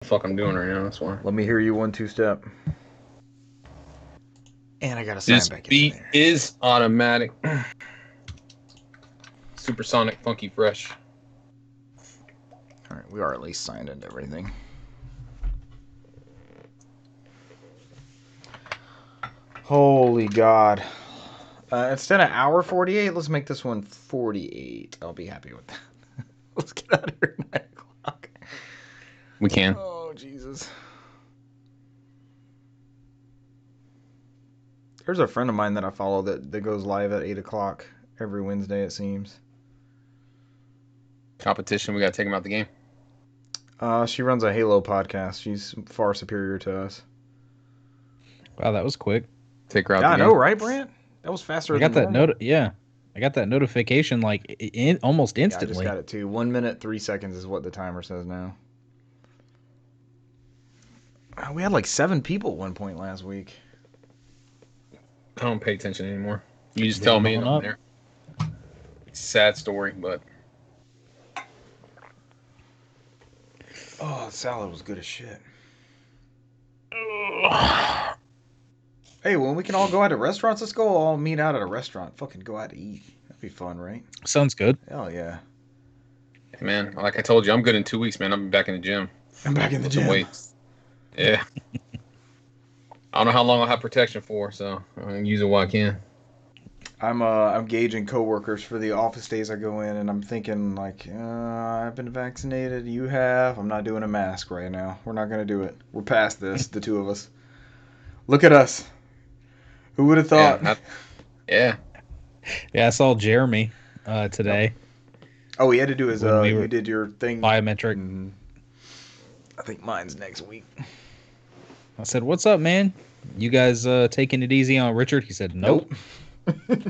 The fuck I'm doing right now. That's why. Let me hear you 1-2 step. And I gotta sign This back in beat there. is automatic. Supersonic, funky, fresh. All right, we are at least signed into everything. Holy God. Instead of hour 48, let's make this one 48. I'll be happy with that. Let's get out of here at 9 o'clock. We can. Oh, Jesus. There's a friend of mine that I follow that goes live at 8 o'clock every Wednesday, it seems. Competition, we gotta take him out the game. She runs a Halo podcast. She's far superior to us. Wow, that was quick. Take her out Yeah, the I game. know, right, Brant? That was faster I got than that normal. Yeah, I got that notification like almost Yeah, I instantly. just got it too. 1 minute, 3 seconds is what the timer says now. We had like 7 people at one point last week. I don't pay attention anymore. You just Get tell them me on and I'm up. there. It's a sad story, but Oh, the salad was good as shit. Hey, when we can all go out to restaurants, let's go all meet out at a restaurant. Fucking go out to eat. That'd be fun, right? Sounds good. Hell yeah. man, like I told you, I'm good in 2 weeks, man. I'm back in the gym. I'm back in the With some gym. weights. Yeah. I don't know how long I'll have protection for, so I'm gonna use it while I can. I'm gauging coworkers for the office days I go in, and I'm thinking like, I've been vaccinated. You have. I'm not doing a mask right now. We're not gonna do it. We're past this. The two of us. Look at us. Who would have thought? Yeah. Yeah, I saw Jeremy today. Oh, he had to do his. When we You were- did your thing. Biometric. Mhm. I think mine's next week. I said, "What's up, man? You guys taking it easy on Richard?" He said, "Nope."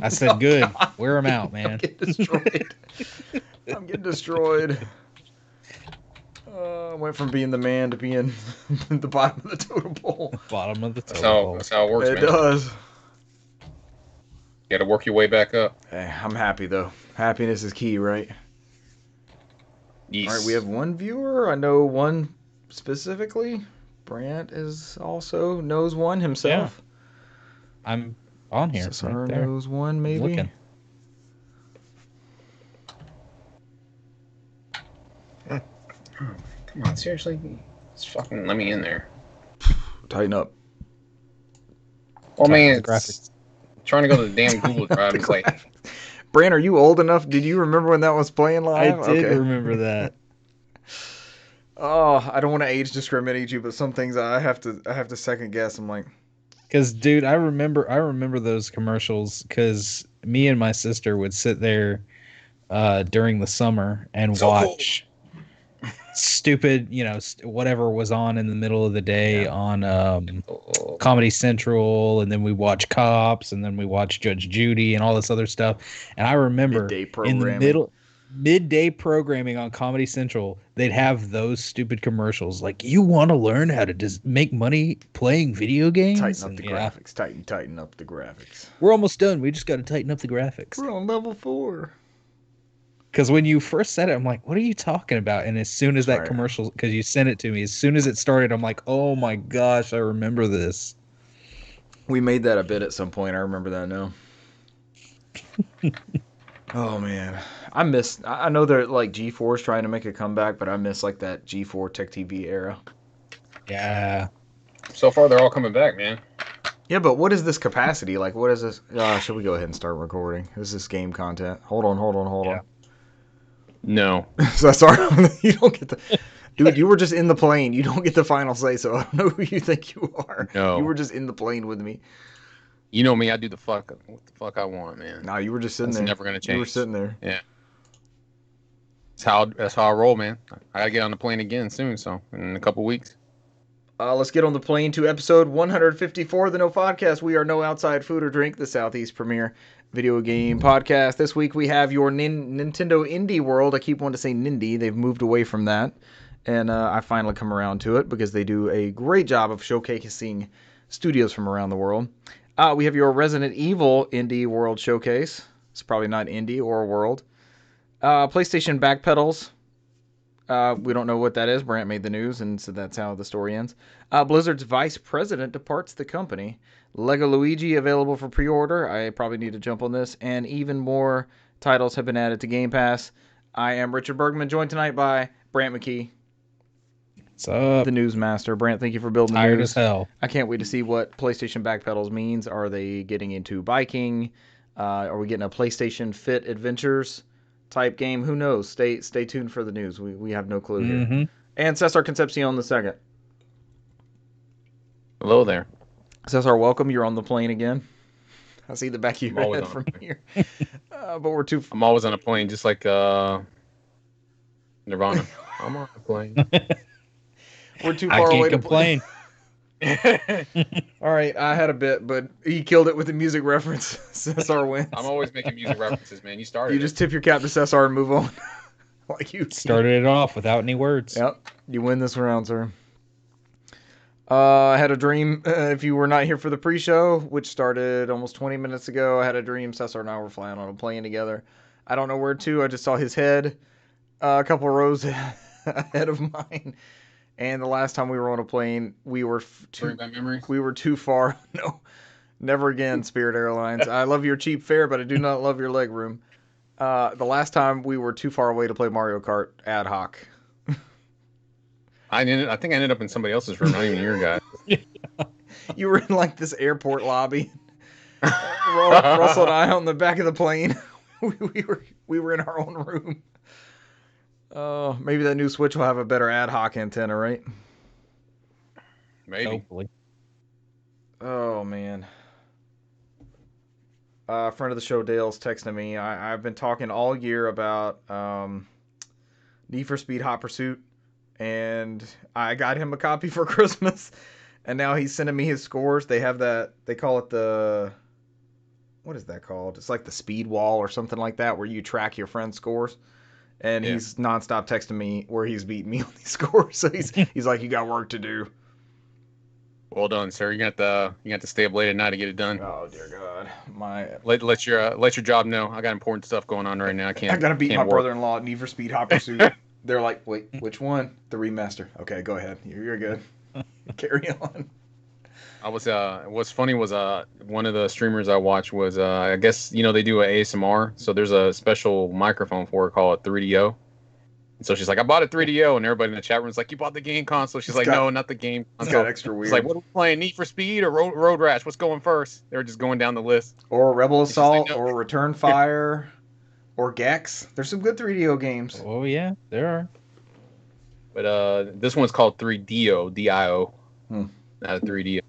I said, Oh, "Good. God. Wear him out, I'm man." getting destroyed. I'm getting destroyed. I went from being the man to being the bottom of the totem pole. Bottom of the That's totem. how it works, It man. does. You gotta work your way back up. Hey, I'm happy though. Happiness is key, right? Yes. All right, we have one viewer. I know one specifically. Brant is also knows one himself. I'm on here. Cesar Right there. knows one, I'm maybe. looking. Come on, seriously? Just fucking let me in there. Tighten up. Well, Tighten man, the graphics. trying to go to the damn Google Drive. The It's like, graphics. Brant, are you old enough? Did you remember when that was playing I live? did Okay. remember that. Oh, I don't want to age discriminate you, but some things I have to second guess. I'm like, Because, dude, I remember those commercials. Because me and my sister would sit there during the summer and So cool. watch stupid, whatever was on in the middle of the day on Comedy Central, and then we watch Cops, and then we watch Judge Judy, and all this other stuff. And I remember midday in the programming. midday programming on Comedy Central, they'd have those stupid commercials like, "You want to learn how to just make money playing video games? Tighten up And, the yeah, graphics. Tighten up the graphics. we're almost done. We just got to tighten up the graphics." We're on level 4. Because when you first said it, I'm like, "What are you talking about?" And as soon as that Right. commercial, because you sent it to me, as soon as it started, I'm like, "Oh my gosh, I remember this." We made that a bit at some point. I remember that now. Oh man, I know they're like G4's trying to make a comeback, but I miss like that G4 Tech TV era. Yeah. so far they're all coming back, man. Yeah, but what is this capacity? Like, what is this? Should we go ahead and start recording? Is this game content? Hold on. No. So sorry, you don't get the. Dude, you were just in the plane. You don't get the final say, so I don't know who you think you are. No. You were just in the plane with me. You know me, I do what the fuck I want, man. Nah, you were just sitting That's there. never gonna You were change. sitting there. That's how I roll, man. I gotta get on the plane again soon, so in a couple weeks. Let's get on the plane to episode 154 of the NOFODcast. We are No Outside Food or Drink, the Southeast premier video game podcast. This week we have your Nintendo Indie World. I keep wanting to say Nindy. They've moved away from that. And I finally come around to it because they do a great job of showcasing studios from around the world. We have your Resident Evil Indie World Showcase. It's probably not Indie or World. PlayStation Backpedals. We don't know what that is. Brant made the news, and so that's how the story ends. Blizzard's vice president departs the company. Lego Luigi available for pre-order. I probably need to jump on this. And even more titles have been added to Game Pass. I am Richard Bergman, joined tonight by Brant McKee. What's up? The newsmaster. Brant, thank you for building the Tired news. as hell. I can't wait to see what PlayStation Backpedals means. Are they getting into biking? Are we getting a PlayStation Fit Adventures type game? Who knows? Stay tuned for the news. We have no clue here. And Cesar Concepcion the second. Hello there. Cesar, welcome. You're on the plane again. I see the back of your head from here. But we're too. I'm always on a plane, just like Nirvana. I'm on a plane. We're too far away to complain. All right, I had a bit, but he killed it with the music reference. Cesar wins. I'm always making music references, man. You started. You just tip your cap to Cesar and move on. Like you started it off without any words. Yep, you win this round, sir. I had a dream. If you were not here for the pre-show, which started almost 20 minutes ago, I had a dream. Cesar and I were flying on a plane together. I don't know where to. I just saw his head a couple of rows ahead of mine. And the last time we were on a plane, we were too far. No, never again, Spirit Airlines. I love your cheap fare, but I do not love your leg room. The last time we were too far away to play Mario Kart ad hoc. I think I ended up in somebody else's room, not even your guy. You were in like this airport lobby. Russell and I on the back of the plane. we were in our own room. Oh, maybe that new Switch will have a better ad hoc antenna, right? Maybe. Hopefully. Oh, man. A friend of the show, Dale's texting me. I've been talking all year about Need for Speed Hot Pursuit, and I got him a copy for Christmas, and now he's sending me his scores. They have that, they call it the, what is that called? It's like the speed wall or something like that, where you track your friend's scores. And he's nonstop texting me where he's beating me on these scores. So he's like, you got work to do. Well done, sir. You got to stay up late at night to get it done. Oh dear God, let your job know. I got important stuff going on right now. I gotta beat my brother-in-law at Need for Speed Hot Pursuit. They're like, wait, which one? The remaster. Okay, go ahead. You're good. Carry on. What's funny was one of the streamers I watched was I guess they do an ASMR, so there's a special microphone for it called 3DO. And so she's like, I bought a 3DO, and everybody in the chat room's like, you bought the game console. She's like, no, not the game console. It's got extra weird. It's like, what are we playing, Need for Speed or Road Rash? What's going first? They were just going down the list. Or Rebel Assault, or Return Fire, or Gex. There's some good 3DO games. Oh yeah, there are. But this one's called 3DO, D-I-O, not a 3DO.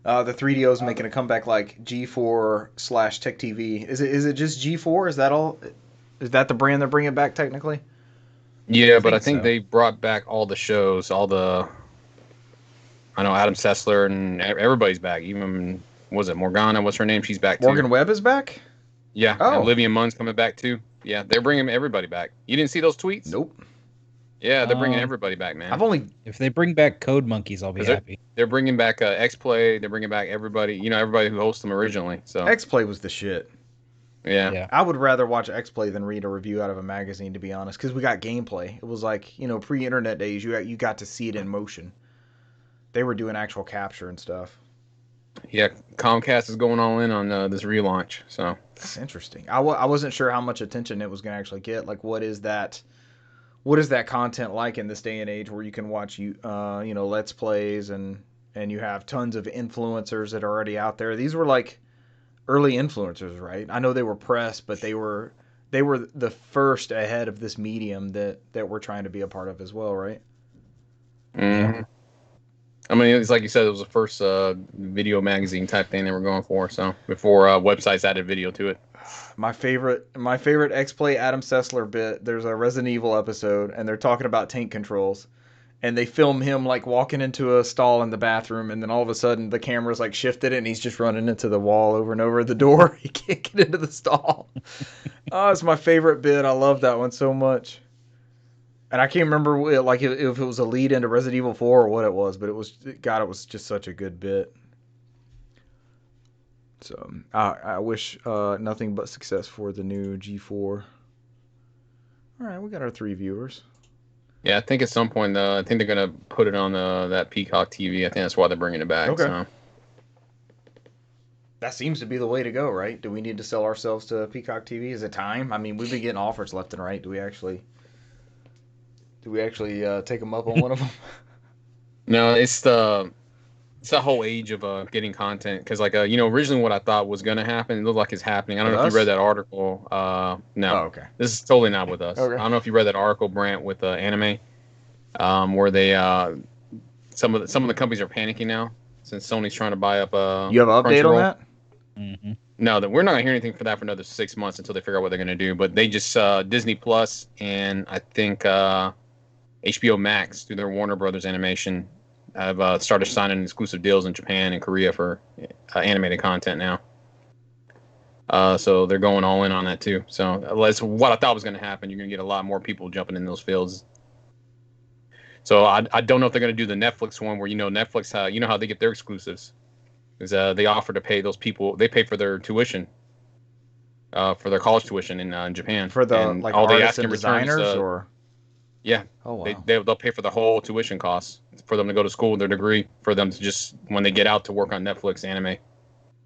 The 3DO is making a comeback like G4/Tech TV. Is it just G4? Is that all? Is that the brand they're bringing back technically? Yeah, but I think they brought back all the shows, I know Adam Sessler and everybody's back. Even, was it Morgana? What's her name? She's back too. Morgan Webb is back? Yeah. Oh. And Olivia Munn's coming back too. Yeah, they're bringing everybody back. You didn't see those tweets? Nope. Yeah, they're bringing everybody back, man. If they bring back Code Monkeys, I'll be happy. They're bringing back X-Play. They're bringing back everybody. Everybody who hosted them originally. So X-Play was the shit. Yeah. I would rather watch X-Play than read a review out of a magazine, to be honest, because we got gameplay. It was like, pre-internet days, you got to see it in motion. They were doing actual capture and stuff. Yeah, Comcast is going all in on this relaunch. So that's interesting. I wasn't sure how much attention it was going to actually get. Like, what is that content like in this day and age where you can watch Let's Plays and you have tons of influencers that are already out there? These were like early influencers, right? I know they were press, but they were the first ahead of this medium that we're trying to be a part of as well, right? Mm-hmm. I mean, it's like you said, it was the first video magazine type thing they were going for. So before websites added video to it. My favorite X-Play Adam Sessler bit. There's a Resident Evil episode, and they're talking about tank controls, and they film him like walking into a stall in the bathroom, and then all of a sudden the camera's like shifted, and he's just running into the wall over and over the door. He can't get into the stall. Oh, it's my favorite bit. I love that one so much. And I can't remember like if it was a lead into Resident Evil 4 or what it was, but it was just such a good bit. So I wish nothing but success for the new G4. All right, we got our 3 viewers. Yeah, I think at some point, I think they're gonna put it on that Peacock TV. I think that's why they're bringing it back. Okay. So. That seems to be the way to go, right? Do we need to sell ourselves to Peacock TV? Is it time? I mean, we've been getting offers left and right. Do we actually take them up on one of them? No, it's the whole age of getting content because originally what I thought was gonna happen, it looked like it's happening. I don't With know if you us? read that article. No. Oh, okay. This is totally not with us. Okay. I don't know if you read that article, Brant, with anime, where they some of the companies are panicking now since Sony's trying to buy up. You have an update on Crunchyroll. that? Mm-hmm. No, that we're not gonna hear anything for that for another 6 months until they figure out what they're gonna do. But they just Disney Plus and I think HBO Max through their Warner Brothers animation have started signing exclusive deals in Japan and Korea for animated content now. So they're going all in on that too. So that's what I thought was going to happen. You're going to get a lot more people jumping in those fields. So I don't know if they're going to do the Netflix one where Netflix how they get their exclusives is they offer to pay those people, they pay for their tuition. For their college tuition in Japan. For the and like all they artists ask in and return is, designers, or yeah. oh wow, They'll pay for the whole tuition costs for them to go to school, their degree, for them to just when they get out to work on Netflix anime.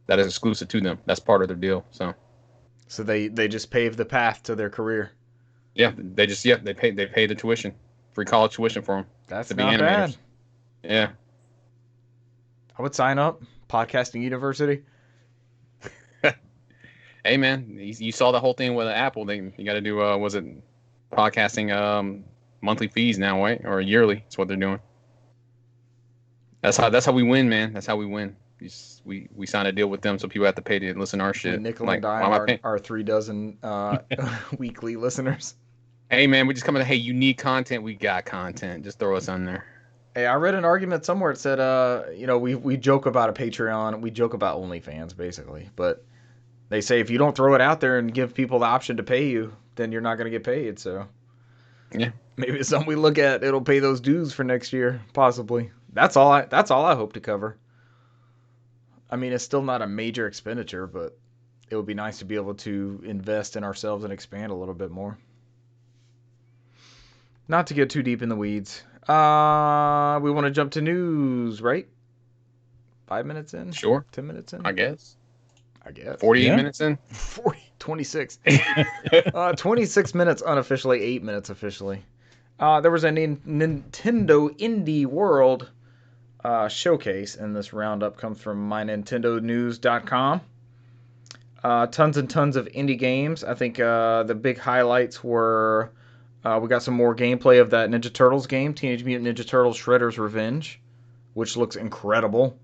That is exclusive to them. That's part of their deal. So they just paved the path to their career. yeah, they pay the tuition, free college tuition for them. That's to be not animators. bad. Yeah. I would sign up. Podcasting University. Hey man, you saw the whole thing with Apple. You got to do was it podcasting monthly fees now, right? Or yearly? That's what they're doing. That's how we win, man. That's how we win. We sign a deal with them, so people have to pay to listen to our shit. Nickel and dime our 3 dozen weekly listeners. Hey man, we just come in. Hey, you need content. We got content. Just throw us on there. Hey, I read an argument somewhere. It said, we joke about a Patreon. We joke about OnlyFans, basically. But they say if you don't throw it out there and give people the option to pay you, then you're not going to get paid. So yeah, maybe it's something we look at. It'll pay those dues for next year, possibly. That's all I hope to cover. I mean, it's still not a major expenditure, but it would be nice to be able to invest in ourselves and expand a little bit more. Not to get too deep in the weeds. We want to jump to news, right? 5 minutes in? Sure. 10 minutes in? I guess. 48 minutes in? 26. 26 minutes unofficially, 8 minutes officially. There was a Nintendo Indie World showcase, and this roundup comes from mynintendonews.com. Tons and tons of indie games. I think the big highlights were we got some more gameplay of that Ninja Turtles game, Teenage Mutant Ninja Turtles Shredder's Revenge, which looks incredible.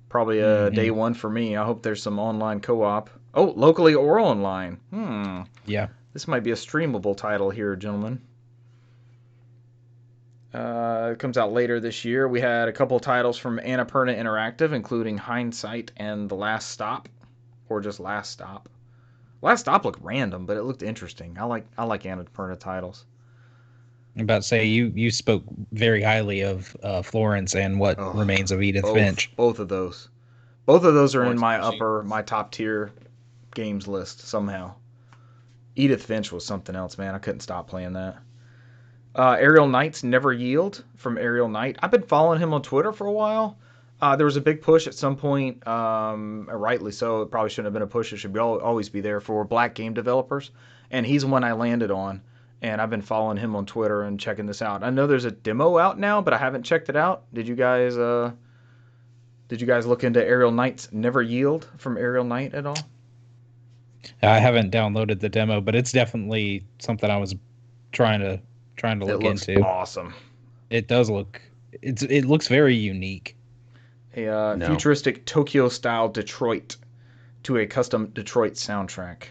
Probably a day one for me. I hope there's some online co-op. Oh, locally or online. Yeah. This might be a streamable title here, gentlemen. It comes out later this year. We had a couple titles from Annapurna Interactive, including Hindsight and The Last Stop, or just Last Stop. Last Stop looked random, but it looked interesting. I like Annapurna titles. I'm about to say you spoke very highly of Florence and what remains of Edith Finch. Both of those are in my top tier games list somehow. Edith Finch was something else, man. I couldn't stop playing that. Aerial Knight's Never Yield from Aerial Knight. I've been following him on Twitter for a while. There was a big push at some point, rightly so. It probably shouldn't have been a push. It should always be there for black game developers. And he's one I landed on. And I've been following him on Twitter and checking this out. I know there's a demo out now, but I haven't checked it out. Did you guys look into Aerial Knight's Never Yield from Aerial Knight at all? I haven't downloaded the demo, but it's definitely something I was trying to look into. Awesome. It does look. It looks very unique. Futuristic Tokyo-style Detroit to a custom Detroit soundtrack.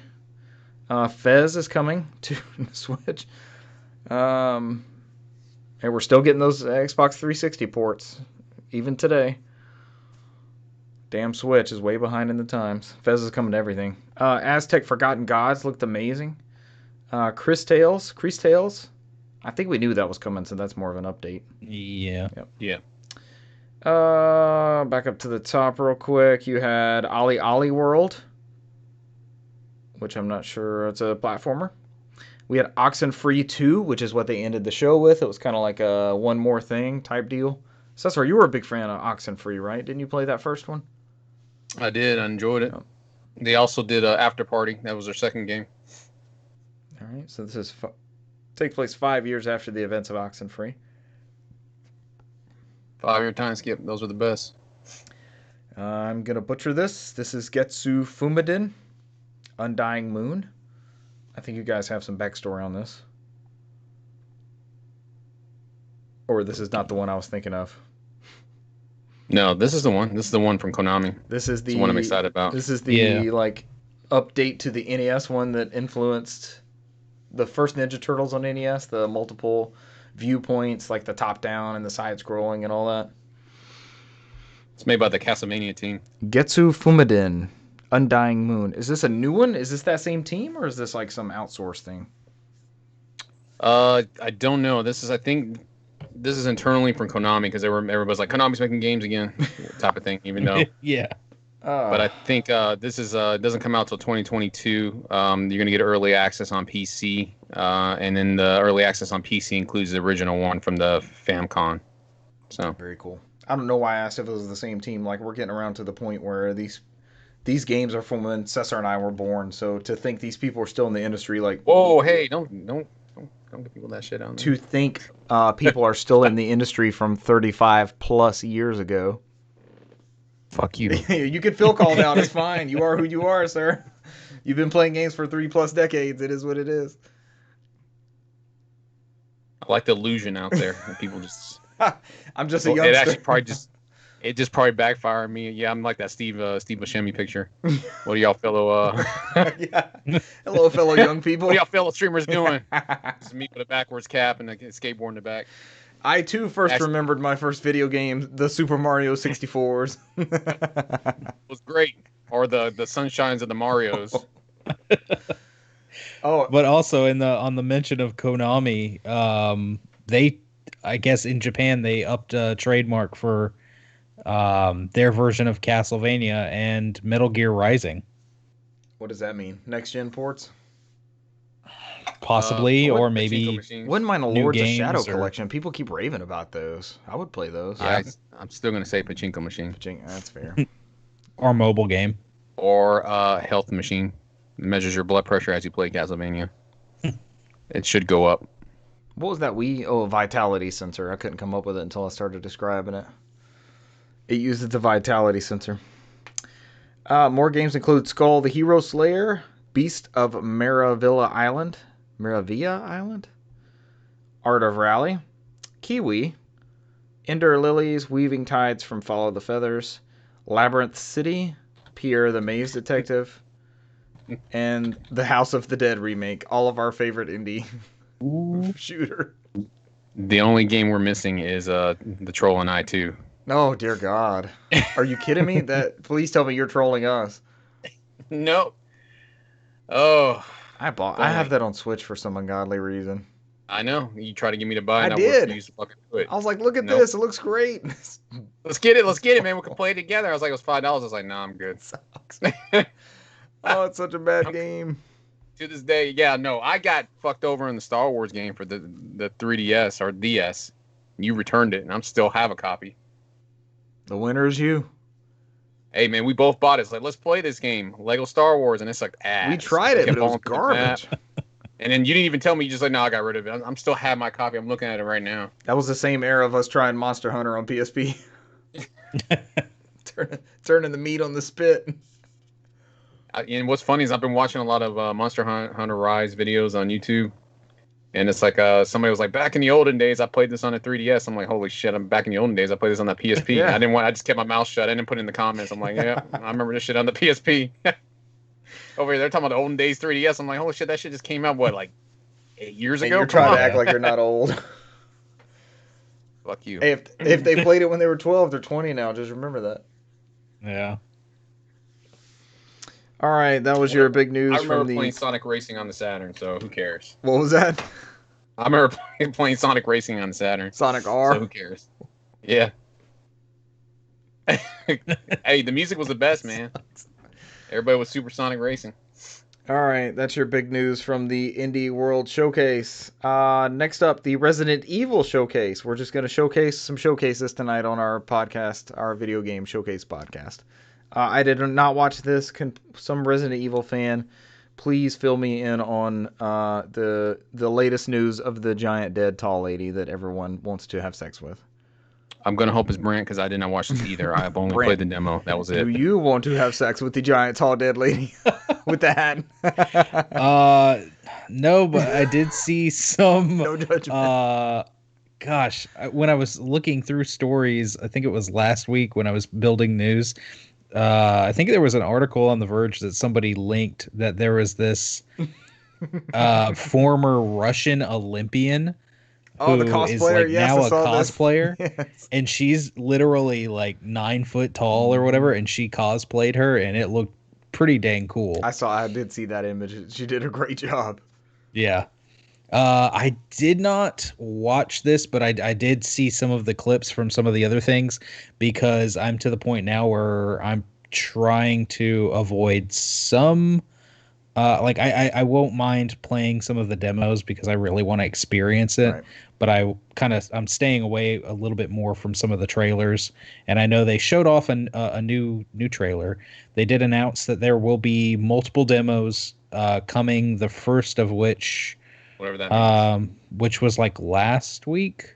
Fez is coming to the Switch. And we're still getting those Xbox 360 ports, even today. Damn Switch is way behind in the times. Fez is coming to everything. Aztec Forgotten Gods looked amazing. Chris Tales. I think we knew that was coming, so that's more of an update. Yeah. Yep. Yeah. Back up to the top real quick. You had Ollie World, which I'm not sure. It's a platformer. We had Oxenfree 2, which is what they ended the show with. It was kind of like a one more thing type deal. So that's right. You were a big fan of Oxenfree, right? Didn't you play that first one? I did. I enjoyed it. Oh. They also did After Party. That was their second game. All right. So this takes place 5 years after the events of Oxenfree. 5-year time skip. Those were the best. I'm going to butcher this. This is Getsu Fumadin, Undying Moon. I think you guys have some backstory on this. Or this is not the one I was thinking of. No, this is the one. This is the one from Konami. This is the one I'm excited about. This is the like update to the NES one that influenced the first Ninja Turtles on NES, the multiple viewpoints, like the top down and the side scrolling and all that. It's made by the Castlevania team. Getsu Fumadin, Undying Moon. Is this a new one? Is this that same team, or is this like some outsourced thing? I don't know. I think this is internally from Konami because everybody's like, Konami's making games again, type of thing. Even though, Yeah. but I think this is doesn't come out till 2022. You're gonna get early access on PC, and then the early access on PC includes the original one from the Famicom. So Very cool. I don't know why I asked if it was the same team. Like, we're getting around to the point where these games are from when Cesar and I were born. So to think these people are still in the industry, like, whoa, hey, don't give people that shit out. to think people are still in the industry from 35 plus years ago. Fuck you. You can feel called out. It's fine. You are who you are, sir. You've been playing games for 3+ decades. It is what it is. I like the illusion out there. And people just. I'm just a youngster. It actually probably backfired on me. Yeah, I'm like that Steve Buscemi picture. What do y'all fellow Yeah. Hello, fellow young people. what do y'all fellow streamers doing? It's me with a backwards cap and a skateboard in the back. I too remembered my first video game, the Super Mario 64s. It was great. Or the Sunshines of the Marios. Oh, But also on the mention of Konami, they, I guess in Japan they upped a trademark for their version of Castlevania and Metal Gear Rising. what does that mean? Next gen ports? Possibly, or Pachinko maybe machines. Wouldn't mind a New Lords of Shadow games or- collection. People keep raving about those. I would play those. I'm still gonna say pachinko machine That's fair. or mobile game. or health machine. It measures your blood pressure as you play Castlevania. It should go up. What was that Wii? Oh, a vitality sensor. I couldn't come up with it until I started describing it. It uses the vitality sensor. More games include Skull the Hero Slayer, Beast of Maravilla Island, Art of Rally, Kiwi, Ender Lilies, Weaving Tides from Follow the Feathers, Labyrinth City, Pierre the Maze Detective, and the House of the Dead remake. All of our favorite indie shooter. The only game we're missing is the Troll and I 2. Oh dear God! Are you kidding me? Please tell me you're trolling us. No. Oh, I have that on Switch for some ungodly reason. I know. You tried to get me to buy it. I and did. refused to fucking do it. I was like, look at Nope. this. It looks great. Let's get it, man. We can play it together. I was like, it was $5. I was like, nah, I'm good. Oh, it's such a bad game. To this day, yeah, no, I got fucked over in the Star Wars game for the 3DS or DS. You returned it, and I'm still have a copy. The winner is you. Hey, man, we both bought it. It's like, let's play this game, Lego Star Wars, and it's like, ass. We tried it, Kept but it was falling through the garbage. map. And then you didn't even tell me. You just like, no, I got rid of it. I'm still have my copy. I'm looking at it right now. That was the same era of us trying Monster Hunter on PSP. Turning the meat on the spit. And what's funny is I've been watching a lot of Monster Hunter Rise videos on YouTube. And it's like somebody was like, back in the olden days, I played this on a 3DS. I'm like, holy shit, I'm back in the olden days. I played this on the PSP. Yeah. I just kept my mouth shut. I didn't put it in the comments. I'm like, yeah, I remember this shit on the PSP. Over here, they're talking about the olden days 3DS. I'm like, holy shit, that shit just came out, what, like 8 years And ago? you're Come trying on. to act like you're not old. Fuck you. Hey, if they played it when they were 12, they're 20 now. Just remember that. Yeah. All right, that was your big news I remember from the. playing Sonic Racing on the Saturn, so who cares? What was that? I remember playing Sonic Racing on the Saturn. Sonic R. So who cares? Yeah. Hey, the music was the best, man. Everybody was Supersonic Racing. All right, that's your big news from the Indie World Showcase. Next up, the Resident Evil Showcase. We're just going to showcase some showcases tonight on our podcast, our video game showcase podcast. I did not watch this. Some Resident Evil fan, please fill me in on the latest news of the giant dead tall lady that everyone wants to have sex with. I'm gonna hope it's Brant because I did not watch this either. I've only Brant, played the demo. That was it. Do you want to have sex with the giant tall dead lady with the hat? No, but I did see some. No judgment. Gosh, when I was looking through stories, I think it was last week when I was building news. I think there was an article on The Verge that somebody linked that there was this former Russian Olympian. Oh, the cosplayer, is like yes, now I a saw cosplayer, yes. And she's literally like 9 foot tall or whatever, and she cosplayed her, and it looked pretty dang cool. I did see that image. She did a great job. Yeah. I did not watch this, but I did see some of the clips from some of the other things because I'm to the point now where I'm trying to avoid some. Like I won't mind playing some of the demos because I really want to experience it, right. But I'm staying away a little bit more from some of the trailers. And I know they showed off a new trailer. They did announce that there will be multiple demos coming. The first of which, whatever that means, which was like last week.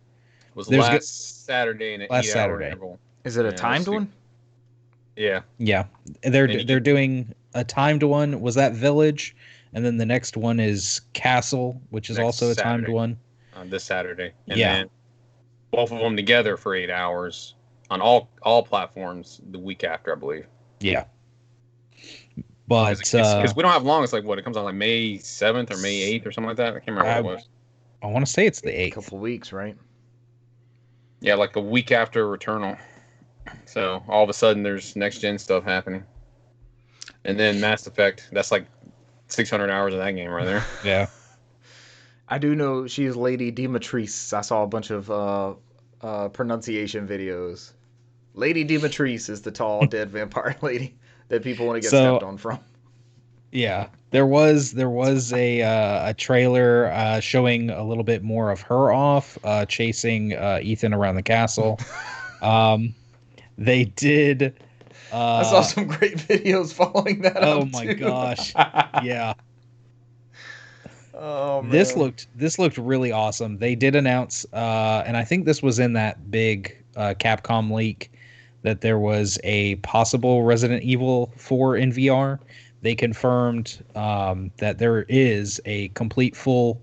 It was last Saturday in an 8-hour interval. Is it a timed one? Yeah. They're doing a timed one. Was that Village? And then the next one is Castle, which is also a timed one. This Saturday. And then both of them together for 8 hours on all platforms the week after, I believe. Yeah. But because we don't have long, it's like it comes on like May 7th or May 8th or something like that. I can't remember what it was. I want to say it's the 8th. A couple weeks, right? Yeah, like a week after Returnal. So all of a sudden there's next gen stuff happening. And then Mass Effect, that's like 600 hours of that game right there. Yeah. I do know she's Lady Dimitrescu. I saw a bunch of pronunciation videos. Lady Dimitrescu is the tall dead vampire lady that people want to get stepped on from. Yeah, there was a trailer showing a little bit more of her off chasing Ethan around the castle. They did. I saw some great videos following that. Oh my gosh! Yeah. Oh man. This looked really awesome. They did announce, and I think this was in that big Capcom leak, that there was a possible Resident Evil 4 in VR. They confirmed that there is a complete full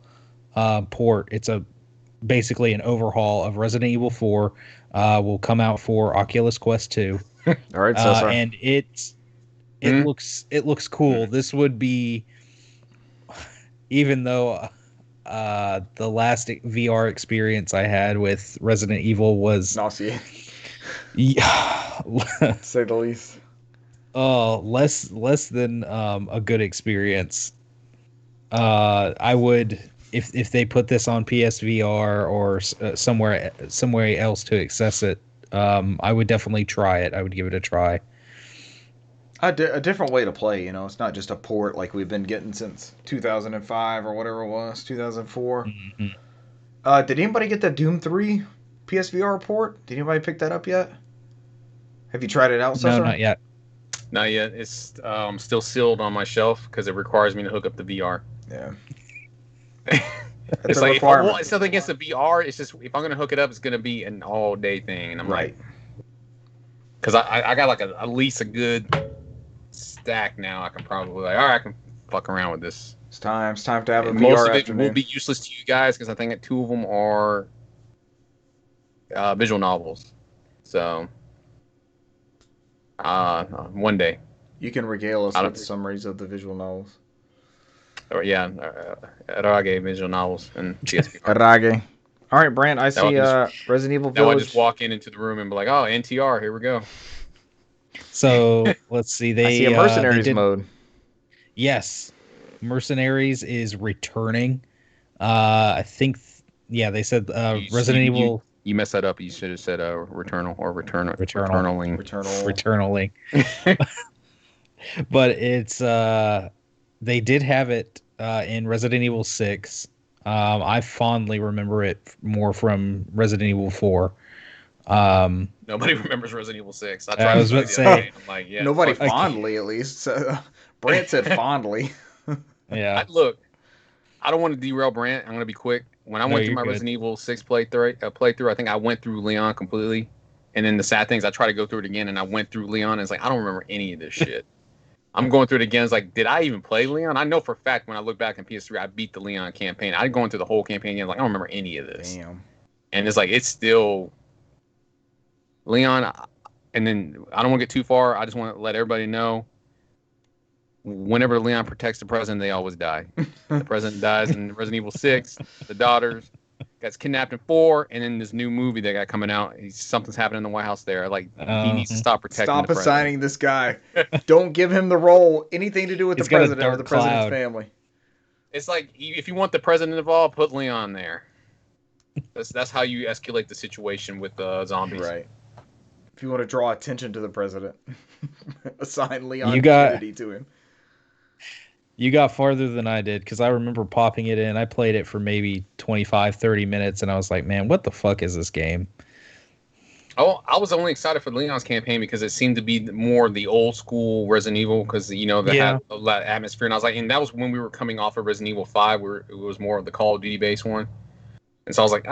port. It's basically an overhaul of Resident Evil 4. Will come out for Oculus Quest 2. All right, so sorry. And it looks cool. This would be, even though the last VR experience I had with Resident Evil was nauseating, to say the least. Less than a good experience. I would, if they put this on PSVR or somewhere else to access it, I would definitely try it. I would give it a try. A different way to play, it's not just a port like we've been getting since 2005 or whatever it was, 2004. Mm-hmm. Did anybody get the Doom 3 PSVR port? Did anybody pick that up yet? Have you tried it out, Cesar? No, not yet. Not yet. It's still sealed on my shelf because it requires me to hook up the VR. Yeah. It's like it's nothing against the VR. It's just if I'm gonna hook it up, it's gonna be an all day thing, and I'm right. Because I got like at least a good stack now. I can probably all right, I can fuck around with this. It's time to have a VR. Most of it afternoon. will be useless to you guys because I think 2 of them are visual novels. So one day you can regale us with summaries of the visual novels. Or Rage visual novels and PSP. Rage. All right, Brant. I see Resident Evil Village. Now I just walk into the room and be like, "Oh, NTR, here we go." So let's see. I see a Mercenaries mode. Yes, Mercenaries is returning. I think. They said Resident Evil. You messed that up. You should have said Returnaling. Returnaling. But it's They did have it in Resident Evil 6. I fondly remember it more from Resident Evil 4. Nobody remembers Resident Evil 6. I I tried was to play about to the other say, day. I'm like, yeah, Nobody fuck this. fondly, at least. Brant said fondly. yeah. Look, I don't want to derail Brant. I'm gonna be quick. When I No, went through you're my good. Resident Evil 6 playthrough, I think I went through Leon completely. And then the sad thing is, I tried to go through it again, and I went through Leon, and it's like I don't remember any of this shit. I'm going through it again. It's like, did I even play Leon? I know for a fact when I look back in PS3, I beat the Leon campaign. I go into the whole campaign again, like I don't remember any of this. Damn. And it's like it's still Leon. And then I don't want to get too far. I just want to let everybody know. Whenever Leon protects the president, they always die. The president dies in Resident Evil 6. The daughters gets kidnapped in 4, and then this new movie that got coming out. Something's happening in the White House there. Like he needs to stop protecting. Stop the assigning this guy. Don't give him the role. Anything to do with He's the got a president or dark the president's cloud. family. It's like if you want the president involved, put Leon there. That's how you escalate the situation with zombies. Right. If you want to draw attention to the president, assign Leon You got- Kennedy to him. You got farther than I did because I remember popping it in. I played it for maybe 25, 30 minutes, and I was like, man, what the fuck is this game? Oh, I was only excited for Leon's campaign because it seemed to be more the old school Resident Evil because, they had a lot of atmosphere. And I was like, and that was when we were coming off of Resident Evil 5 where it was more of the Call of Duty based one. And so I was like,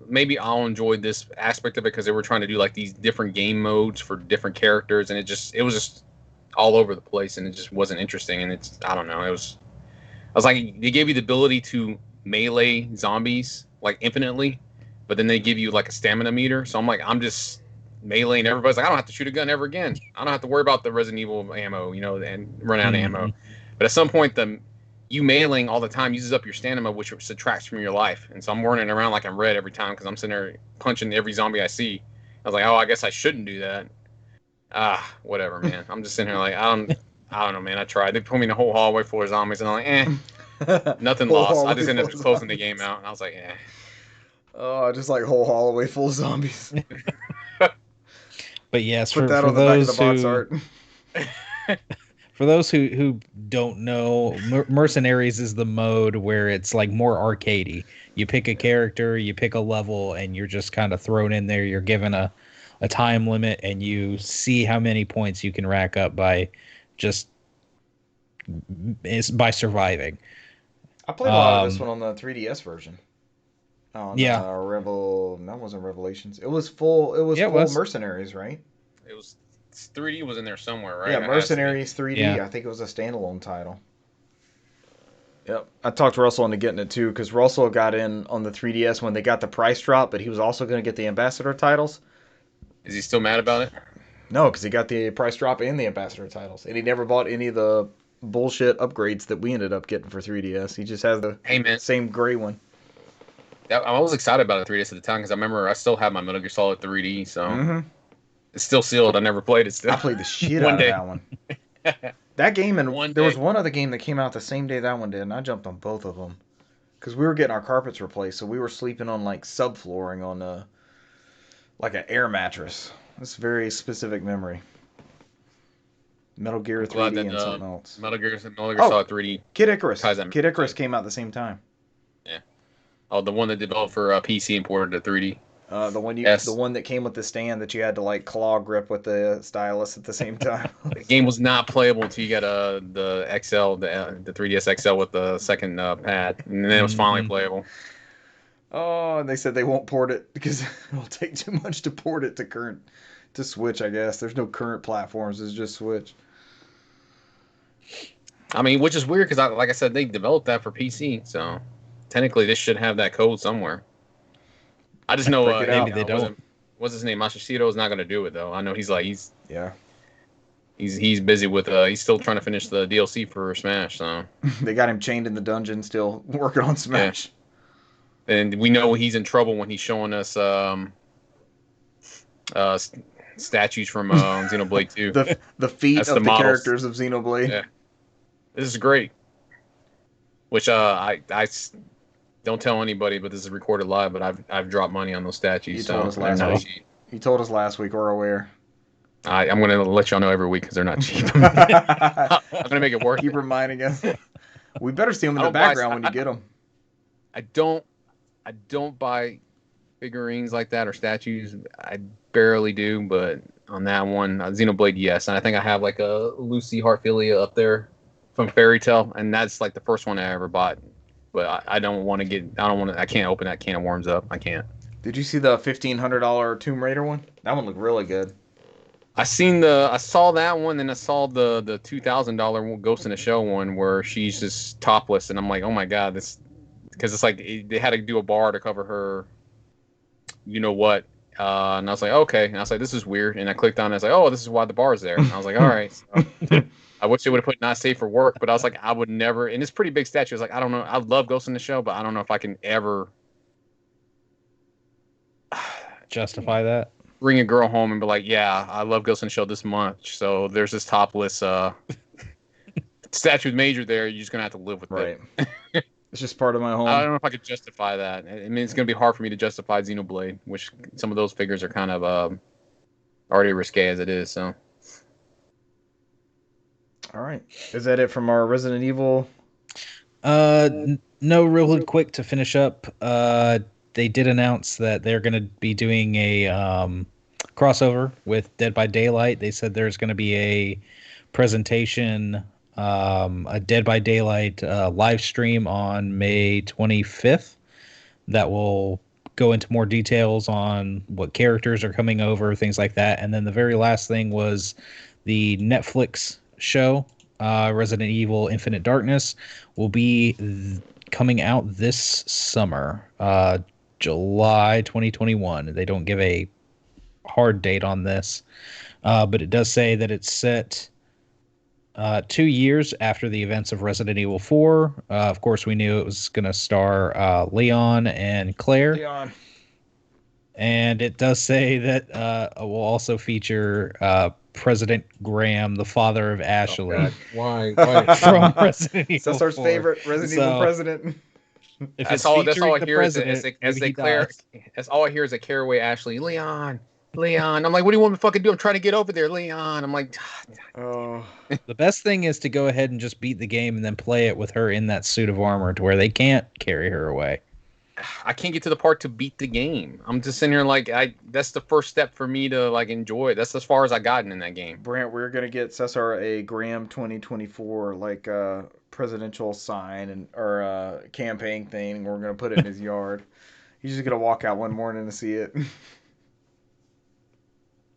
maybe I'll enjoy this aspect of it because they were trying to do like these different game modes for different characters. And it was just all over the place and it just wasn't interesting. And I don't know. I was like, they gave you the ability to melee zombies like infinitely, but then they give you like a stamina meter. So I'm like, I'm just meleeing. Everybody's like, I don't have to shoot a gun ever again. I don't have to worry about the Resident Evil ammo, and run out of ammo. But at some point, you meleeing all the time uses up your stamina, which subtracts from your life. And so I'm running around like I'm red every time because I'm sitting there punching every zombie I see. I was like, I guess I shouldn't do that. Whatever, man. I'm just sitting here like, I don't know, man. I tried. They put me in a whole hallway full of zombies, and I'm like, nothing lost. I just ended up closing the game out, and I was like, Oh, just like whole hallway full of zombies. But yes, Put that on the back of the box art. For those who don't know, Mercenaries is the mode where it's like more arcadey. You pick a character, you pick a level, and you're just kind of thrown in there. You're given a time limit, and you see how many points you can rack up by surviving. I played a lot of this one on the 3DS version. Yeah. That wasn't Revelations. It was full. It was full Mercenaries, right? It was 3D was in there somewhere, right? Yeah, Mercenaries 3D. Yeah. I think it was a standalone title. Yep. I talked Russell into getting it too because Russell got in on the 3DS when they got the price drop, but he was also going to get the ambassador titles. Is he still mad about it? No, because he got the price drop and the ambassador titles, and he never bought any of the bullshit upgrades that we ended up getting for 3DS. He just has the same gray one. I was excited about it 3DS at the time because I remember I still have my Metal Gear Solid 3D, so it's still sealed. I never played it still. I played the shit out of that one. That game and there was one other game that came out the same day that one did, and I jumped on both of them because we were getting our carpets replaced, so we were sleeping on like subflooring on like an air mattress. That's a very specific memory. Metal Gear 3D and something else. Metal Gear Solid 3D. Kid Icarus. Kid Icarus came out at the same time. Yeah. Oh, the one that developed for PC and ported to 3D. The one that came with the stand that you had to like claw grip with the stylus at the same time. The game was not playable until you got the XL, the 3DS XL with the second pad, and then it was finally playable. Oh, and they said they won't port it because it'll take too much to port it to Switch. I guess there's no current platforms; it's just Switch. I mean, which is weird because, like I said, they developed that for PC, so technically this should have that code somewhere. I just know maybe they don't. What's his name? Masashiro is not going to do it though. I know he's he's busy with he's still trying to finish the DLC for Smash. So they got him chained in the dungeon, still working on Smash. Yeah. And we know he's in trouble when he's showing us statues from Xenoblade 2. the feet of the characters of Xenoblade. Yeah. This is great. Which I don't tell anybody, but this is recorded live. But I've dropped money on those statues. He told us last week. We're aware. I'm gonna let y'all know every week because they're not cheap. I'm gonna make it work. Keep reminding us. We better see them in I the don't buy- background when you get them. I don't buy figurines like that or statues. I barely do, but on that one, Xenoblade, yes. And I think I have like a Lucy Heartfilia up there from Fairy Tale, and that's like the first one I ever bought. But I don't want to get. I don't want to. I can't open that can of worms up. I can't. Did you see the $1,500 Tomb Raider one? That one looked really good. I saw that one, and I saw the $2,000 Ghost in the Shell one where she's just topless, and I'm like, oh my god, this, because it's like they had to do a bar to cover her, you know what? And I was like, okay, and I was like, this is weird, and I clicked on it, I was like, oh, this is why the bar's there. And I was like, all right. So, I wish they would have put not safe for work, but I was like, I would never, and it's pretty big statue. I was like, I don't know, I love Ghost in the Shell, but I don't know if I can ever Justify that. bring a girl home and be like, yeah, I love Ghost in the Shell this much. So there's this topless statue major there. You're just gonna have to live with Right. it. It's just part of my home. I don't know if I could justify that. I mean, it's gonna be hard for me to justify Xenoblade, which some of those figures are kind of already risque as it is. So All right. Is that it from our Resident Evil? No, really quick to finish up. They did announce that they're going to be doing a crossover with Dead by Daylight. They said there's going to be a presentation, a Dead by Daylight live stream on May 25th that will go into more details on what characters are coming over, things like that. And then the very last thing was the Netflix show, Resident Evil Infinite Darkness, will be coming out this summer, July 2021. They don't give a hard date on this, but it does say that it's set 2 years after the events of Resident Evil 4. Of course, we knew it was going to star Leon and Claire. Leon. And it does say that it will also feature President Graham, the father of Ashley. God, why? From Resident Evil Cesar's 4. favorite Resident Evil president. If That's it's all I featuring the hear is president, as maybe they he clear. dies. That's all I hear is a caraway Ashley. Leon. I'm like, what do you want me to fucking do? I'm trying to get over there, Leon. I'm like, Oh. The best thing is to go ahead and just beat the game and then play it with her in that suit of armor to where they can't carry her away. I can't get to the part to beat the game. I'm just sitting here like that's the first step for me to like enjoy it. That's as far as I gotten in that game. Brant, we're gonna get Cesar a Graham 2024 like presidential sign and or campaign thing. We're gonna put it in his yard. He's just gonna walk out one morning to see it.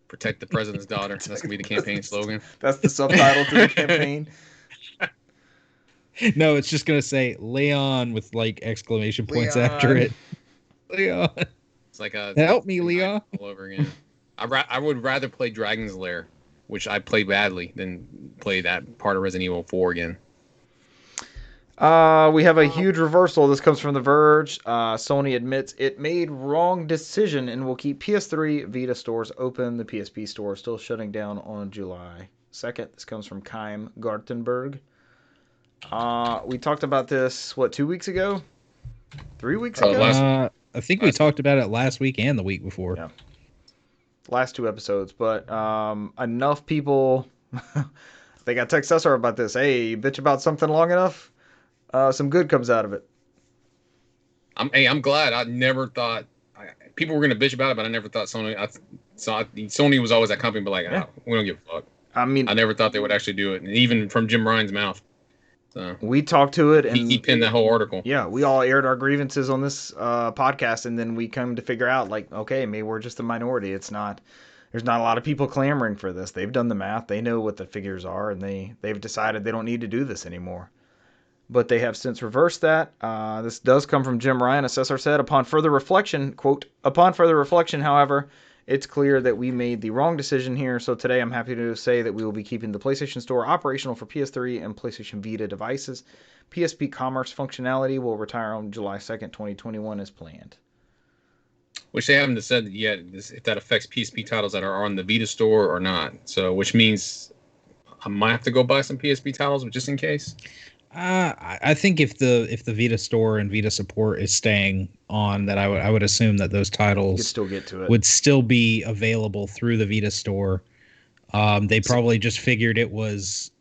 Protect the president's daughter. That's gonna be the campaign slogan. That's the subtitle to the campaign. No, it's just gonna say Leon with like exclamation points Leon. after it. Leon, It's like a help me, Leon. all over again. I would rather play Dragon's Lair, which I play badly, than play that part of Resident Evil 4 again. We have a huge reversal. This comes from The Verge. Sony admits it made wrong decision and will keep PS3 Vita stores open. The PSP store is still shutting down on July 2nd. This comes from Keim Gartenberg. We talked about this, 2 weeks ago? 3 weeks ago? I think we talked about it last week and the week before. Yeah. Last 2 episodes, but enough people. I think I text Cesar about this. Hey, you bitch about something long enough, some good comes out of it. I'm glad. I never thought people were gonna bitch about it, but I never thought Sony. Sony was always that company, but like, we don't give a fuck. I mean, I never thought they would actually do it, and even from Jim Ryan's mouth. So we talked to it, and he pinned that whole article. Yeah, we all aired our grievances on this podcast, and then we come to figure out, like, okay, maybe we're just a minority. It's not. There's not a lot of people clamoring for this. They've done the math. They know what the figures are, and they've decided they don't need to do this anymore. But they have since reversed that. This does come from Jim Ryan. As Cesar said, upon further reflection, quote, upon further reflection, however, it's clear that we made the wrong decision here. So today I'm happy to say that we will be keeping the PlayStation Store operational for PS3 and PlayStation Vita devices. PSP commerce functionality will retire on July 2nd, 2021 as planned. Which they haven't said yet if that affects PSP titles that are on the Vita store or not. So, which means I might have to go buy some PSP titles just in case. I think if the Vita store and Vita support is staying on, that I would assume that those titles You could still get to it. would still be available through the Vita store. They probably just figured it was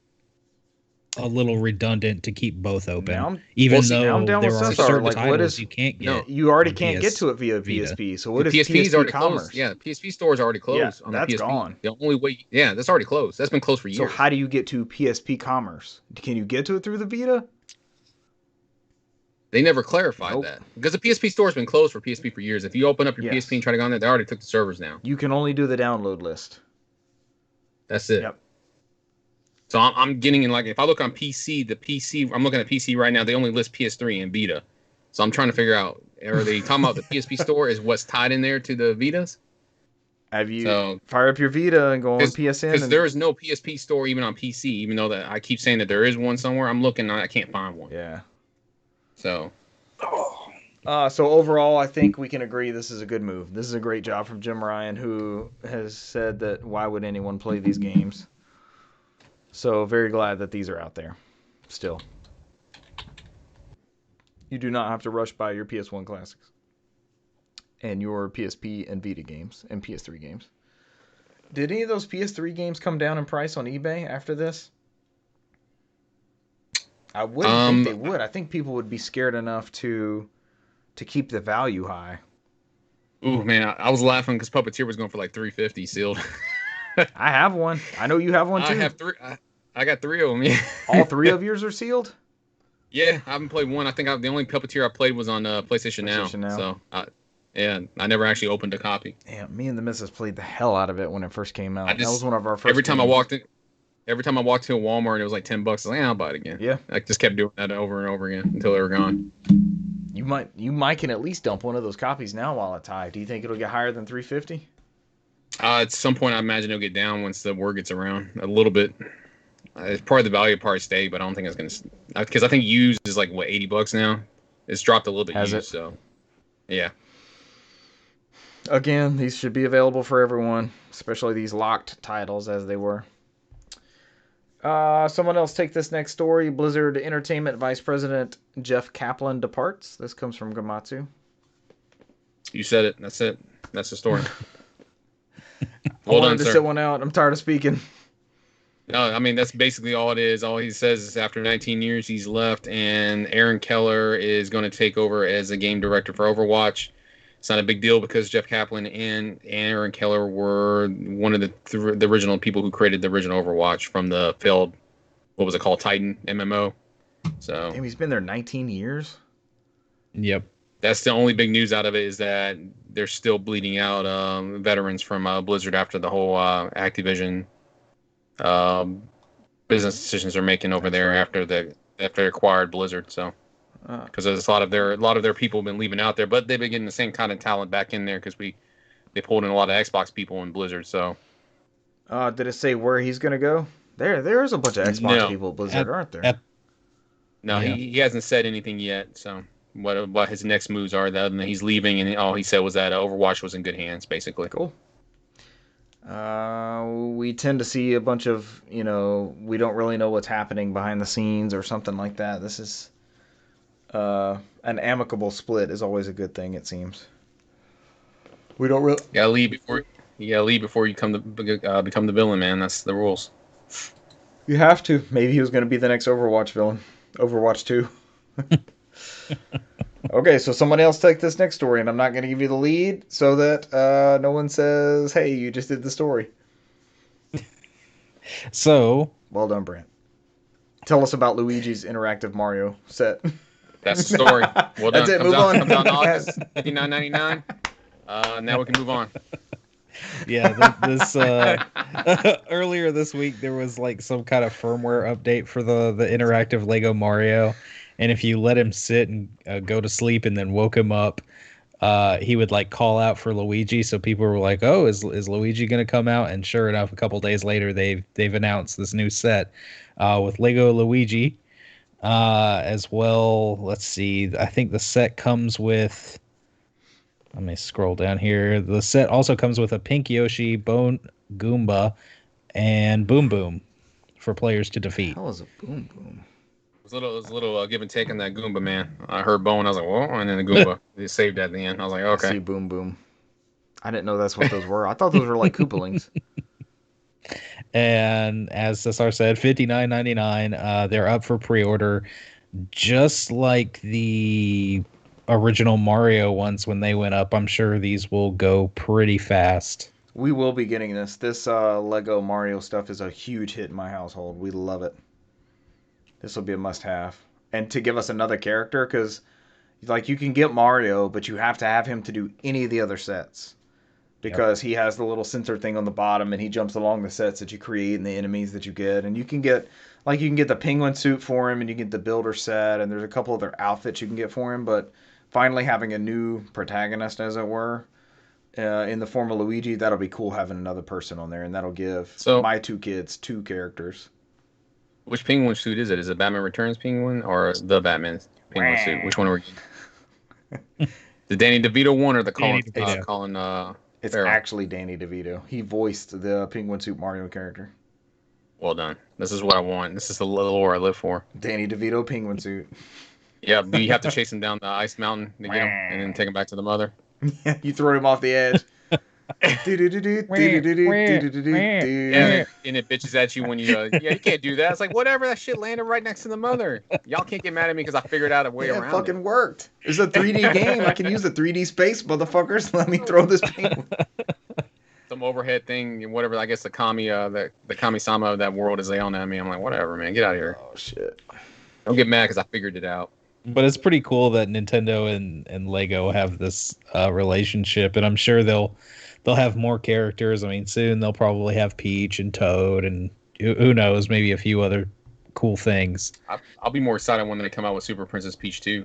a little redundant to keep both open, now I'm down there with are Cesar. certain Like, titles you can't get. You already on can't get to it via Vita. PSP. So what is PSP's PSP already Commerce? closed. Yeah, PSP store is already closed on the that's PSP. gone. The only way, that's already closed. That's been closed for years. So how do you get to PSP Commerce? Can you get to it through the Vita? They never clarified that because the PSP store has been closed for PSP for years. If you open up your PSP and try to go on there, they already took the servers down. You can only do the download list. That's it. Yep. So I'm getting in, like, if I look on PC, I'm looking at PC right now. They only list PS3 and Vita. So I'm trying to figure out, are they talking about the PSP store is what's tied in there to the Vitas? Have you fire up your Vita and go on PSN? Because there is no PSP store even on PC, even though that I keep saying that there is one somewhere. I'm looking, I can't find one. Yeah. So. So overall, I think we can agree this is a good move. This is a great job from Jim Ryan, who has said that why would anyone play these games? So very glad that these are out there still. You do not have to rush by your PS1 classics and your PSP and Vita games and PS3 games. Did any of those PS3 games come down in price on eBay after this? I wouldn't think they would. I think people would be scared enough to keep the value high. Ooh, man, I was laughing because Puppeteer was going for like $350 sealed. I have one. I know you have one too. I have three. I got three of them. Yeah. All three of yours are sealed? Yeah, I haven't played one. I think the only Puppeteer I played was on PlayStation Now. So, I never actually opened a copy. Yeah, me and the missus played the hell out of it when it first came out. That was one of our first. Every time I walked to a Walmart, it was like $10. I was like, I'll buy it again. Yeah. I just kept doing that over and over again until they were gone. You might can at least dump one of those copies now while it's high. Do you think it'll get higher than $350? At some point, I imagine it'll get down once the word gets around a little bit. It's probably the value part stay, but I don't think it's gonna, because I think used is like what, $80 now. It's dropped a little bit. Has used, it? So yeah. Again, these should be available for everyone, especially these locked titles as they were. Someone else take this next story. Blizzard Entertainment Vice President Jeff Kaplan departs. This comes from Gamatsu. You said it. That's it. That's the story. Well done, sir. Sit one out. I'm tired of speaking. No, I mean, that's basically all it is. All he says is after 19 years, he's left, and Aaron Keller is going to take over as a game director for Overwatch. It's not a big deal because Jeff Kaplan and Aaron Keller were one of the original people who created the original Overwatch from the failed, what was it called, Titan MMO. So damn, he's been there 19 years? Yep. That's the only big news out of it, is that they're still bleeding out veterans from Blizzard after the whole Activision business decisions they're making over there after they acquired Blizzard. So because there's a lot of their people have been leaving out there, but they've been getting the same kind of talent back in there because they pulled in a lot of Xbox people in Blizzard. So did it say where he's gonna go? There's a bunch of Xbox people at Blizzard, aren't there? No, yeah. He hasn't said anything yet. So what his next moves are, other than he's leaving, and all he said was that Overwatch was in good hands, basically. Cool. We tend to see a bunch of, we don't really know what's happening behind the scenes or something like that. This is an amicable split is always a good thing, it seems. We don't really. Yeah, leave before you become the villain, man. That's the rules. You have to. Maybe he was going to be the next Overwatch villain. Overwatch 2. Okay, so someone else take this next story, and I'm not going to give you the lead so that no one says, hey, you just did the story. So. Well done, Brent. Tell us about Luigi's interactive Mario set. That's the story. Well done. That's it, move on. Comes out in August, $59.99. Now we can move on. Yeah, this earlier this week there was like some kind of firmware update for the interactive Lego Mario. And if you let him sit and go to sleep and then woke him up, he would like call out for Luigi. So people were like, "Oh, is Luigi going to come out?" And sure enough, a couple days later, they've announced this new set with Lego Luigi as well. Let's see. I think the set comes with. Let me scroll down here. The set also comes with a Pink Yoshi, Bone Goomba, and Boom Boom for players to defeat. What the hell is a Boom Boom? It was a little give and take on that Goomba, man. I heard Bone, I was like, whoa, and then the Goomba. They saved at the end. I was like, okay. I see Boom Boom. I didn't know that's what those were. I thought those were like Koopalings. And as Cesar said, $59.99. They're up for pre-order, just like the original Mario ones when they went up. I'm sure these will go pretty fast. We will be getting this. This Lego Mario stuff is a huge hit in my household. We love it. This will be a must-have. And to give us another character, because like you can get Mario, but you have to have him to do any of the other sets. Because he has the little sensor thing on the bottom, and he jumps along the sets that you create and the enemies that you get. And you can get the penguin suit for him, and you get the builder set, and there's a couple other outfits you can get for him. But finally having a new protagonist, as it were, in the form of Luigi, that'll be cool having another person on there, and that'll give my two kids two characters. Which penguin suit is it? Is it Batman Returns penguin or the Batman penguin suit? Which one are we? The Danny DeVito one or the Colin? It's actually Danny DeVito. He voiced the penguin suit Mario character. Well done. This is what I want. This is the lore I live for. Danny DeVito penguin suit. Yeah, but you have to chase him down the ice mountain to get him, and then take him back to the mother. You throw him off the edge. And it bitches at you when you you can't do that. It's like, whatever, that shit landed right next to the mother. Y'all can't get mad at me because I figured out a way around it. Fucking worked. It's a 3D game. I can use the 3D space, motherfuckers. Let me throw this penguin. Some overhead thing, whatever. I guess the Kami-sama of that world is yelling at me. I'm like, whatever, man, get out of here. Oh shit. Don't get mad because I figured it out. But it's pretty cool that Nintendo and Lego have this relationship, and I'm sure they'll have more characters. I mean, soon they'll probably have Peach and Toad, and who knows, maybe a few other cool things. I'll be more excited when they come out with Super Princess Peach 2.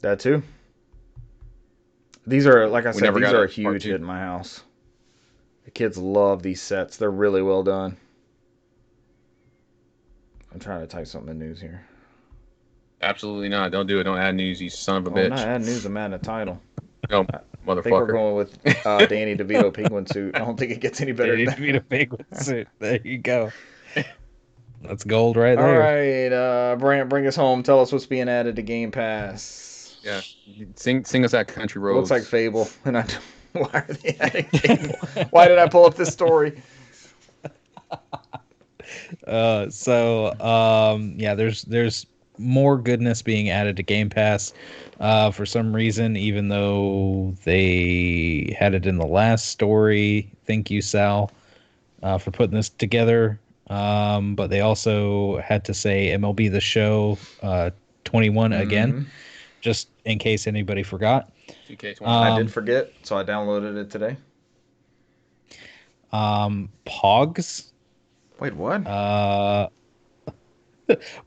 That too. These are, like I said, these are a huge hit in my house. The kids love these sets. They're really well done. I'm trying to type something in news here. Absolutely not. Don't do it. Don't add news, you son of a bitch. I'm not adding news. I'm adding a title. No, motherfucker. I think we're going with Danny DeVito penguin suit. I don't think it gets any better than that. Danny DeVito penguin suit. There you go. That's gold right there. All right, Brant, bring us home. Tell us what's being added to Game Pass. Yeah, sing us that Country Roads. Looks like Fable. And why are they adding Fable? Why did I pull up this story? There's more goodness being added to Game Pass for some reason, even though they had it in the last story. Thank you, Sal, for putting this together. But they also had to say MLB The Show 21 again, just in case anybody forgot. I did forget, so I downloaded it today. Pogs. Wait, what? Pogs?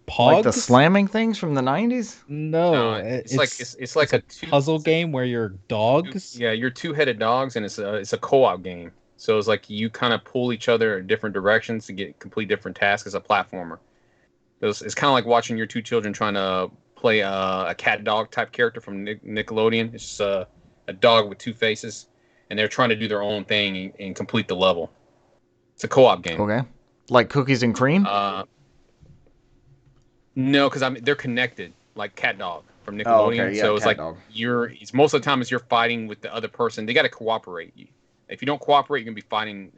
Like the slamming things from the 90s? No, it's like a puzzle game where you're dogs. Yeah, you're two-headed dogs, and it's a co-op game. So it's like you kind of pull each other in different directions to complete different tasks as a platformer. It's kind of like watching your two children trying to play a cat-dog type character from Nickelodeon. It's just a dog with two faces, and they're trying to do their own thing and complete the level. It's a co-op game. Okay. Like Cookies and Cream? No, because they're connected, like Cat Dog from Nickelodeon. Oh, okay. Yeah, so it's Cat like Dog. most of the time you're fighting with the other person. They got to cooperate. If you don't cooperate, you're gonna be fighting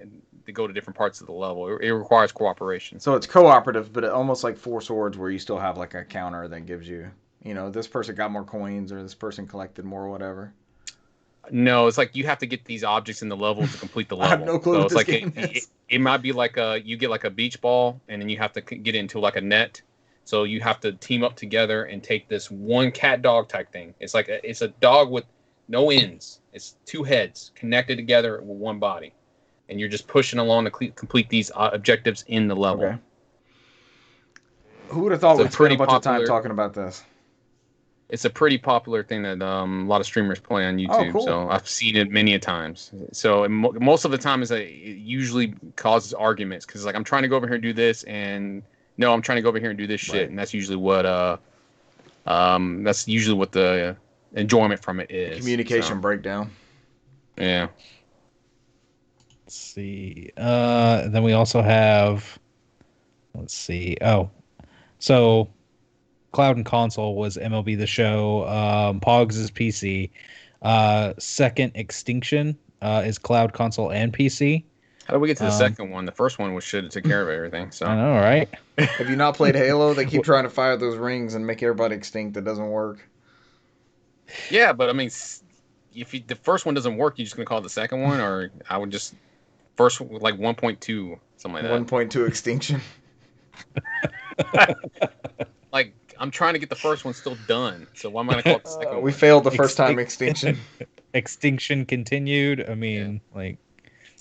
to go to different parts of the level. It requires cooperation. So it's cooperative, but almost like Four Swords, where you still have like a counter that gives you, this person got more coins or this person collected more or whatever. No, it's like you have to get these objects in the level to complete the level. I have no clue what this game is. It might be like you get like a beach ball, and then you have to get into like a net. So you have to team up together and take this one cat dog type thing. It's like it's a dog with no ends. It's two heads connected together with one body, and you're just pushing along to complete these objectives in the level. Okay. Who would have thought we'd spend a bunch of time talking about this? It's a pretty popular thing that a lot of streamers play on YouTube. Oh, cool. So I've seen it many a times. So most of the time it usually causes arguments because like I'm trying to go over here and do this, and no, I'm trying to go over here and do this shit, right. And that's usually what the enjoyment from it is. Communication breakdown. Yeah. Let's see. Then we also have. Let's see. Oh, so Cloud and Console was MLB The Show. Pogs is PC. Second Extinction is Cloud, Console, and PC. How did we get to the second one? The first one was should have took care of everything. So I know, right? Have you not played Halo? They keep trying to fire those rings and make everybody extinct. That doesn't work. yeah, but I mean, if the first one doesn't work, you just gonna call it the second one, or I would just first like 1.2 something like that. 1.2 extinction. Like I'm trying to get the first one still done, so why am I gonna call it the second one? We failed the first time extinction. Extinction continued. I mean, like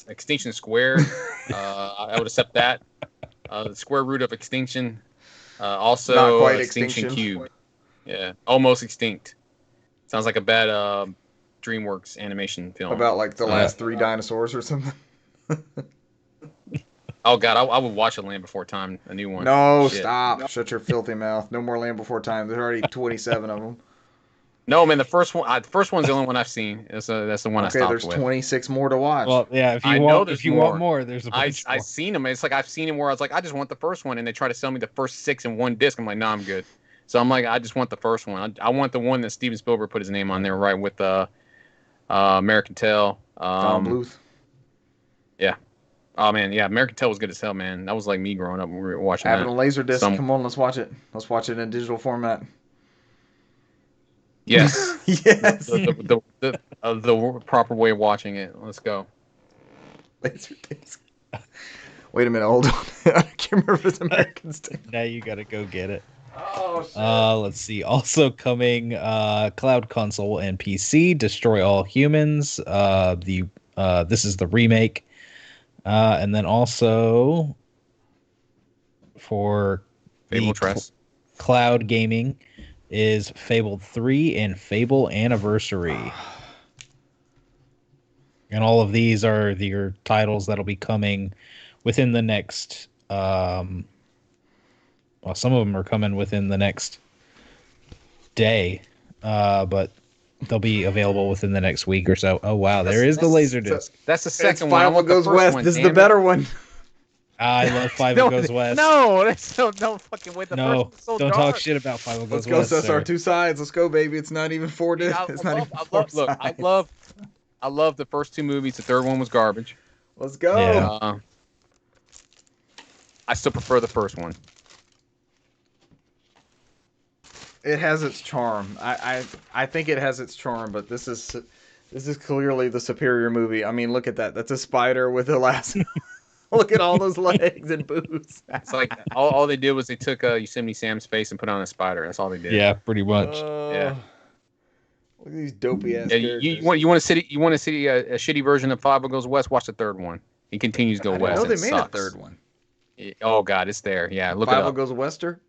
Extinction squared. I would accept that. The square root of extinction. Also, Not quite extinction extinction. cube. Yeah, almost extinct. Sounds like a bad DreamWorks animation film. About like the last 3 dinosaurs or something. Oh god, I would watch a Land Before Time, a new one. No, Shit. stop. Shut your filthy mouth. No more Land Before Time. There's already 27 of them. No, man, the first one. The first one's the only one I've seen. That's the one I Okay, stopped there's with. 26 more to watch. well, yeah. If I you know want, there's if you more. want more, there's a bunch I've more. seen them. It's like I've seen them where I was like, I just want the first one, and they try to sell me the first 6 in one disc. I'm like, no, I'm good. So I'm like, I just want the first one. I want the one that Steven Spielberg put his name on there, right, with American Tail. Tom Bluth. Yeah. Oh man, yeah, American Tail was good as hell, man. That was like me growing up when we were watching Having that. a laser disc. Come on, let's watch it. Let's watch it in digital format. Yes. Yes. The proper way of watching it. Let's go. Laser disc. Wait a minute, hold on. I can't remember if it's American Tail. Now you gotta go get it. Oh shit. Let's see. Also coming, cloud console and PC. Destroy All Humans. This is the remake. And then also for Fable the Tress. cloud gaming is Fable 3 and Fable Anniversary. And all of these are your titles that'll be coming within the next well, some of them are coming within the next day. But they'll be available within the next week or so. Oh wow, there is the Laserdisc. That's the It's second one. I Five want the Goes first West. one, This is damn the it. better one. I love Five No, Goes West. No, that's no fucking way. The No, first one's so don't dark. talk shit about Five Let's Goes go. West. That's our sir. 2 sides. Let's go, baby. It's not even 4 discs. It's not even 4 sides. I love the first 2 movies. The third one was garbage. Let's go. Yeah. I still prefer the first one. It has its charm. I think it has its charm, but this is clearly the superior movie. I mean, look at that. That's a spider with a lasso. Look at all those legs and boots. It's like all they did was they took Yosemite Sam's face and put on a spider. That's all they did. Yeah, pretty much. Yeah. Look at these dopey ass Yeah, characters. you want to see a shitty version of Five Goes West? Watch the third one. He continues to go I west. know they It made sucks. a third one. Oh god, it's there. Yeah, look it Five up. Goes Wester.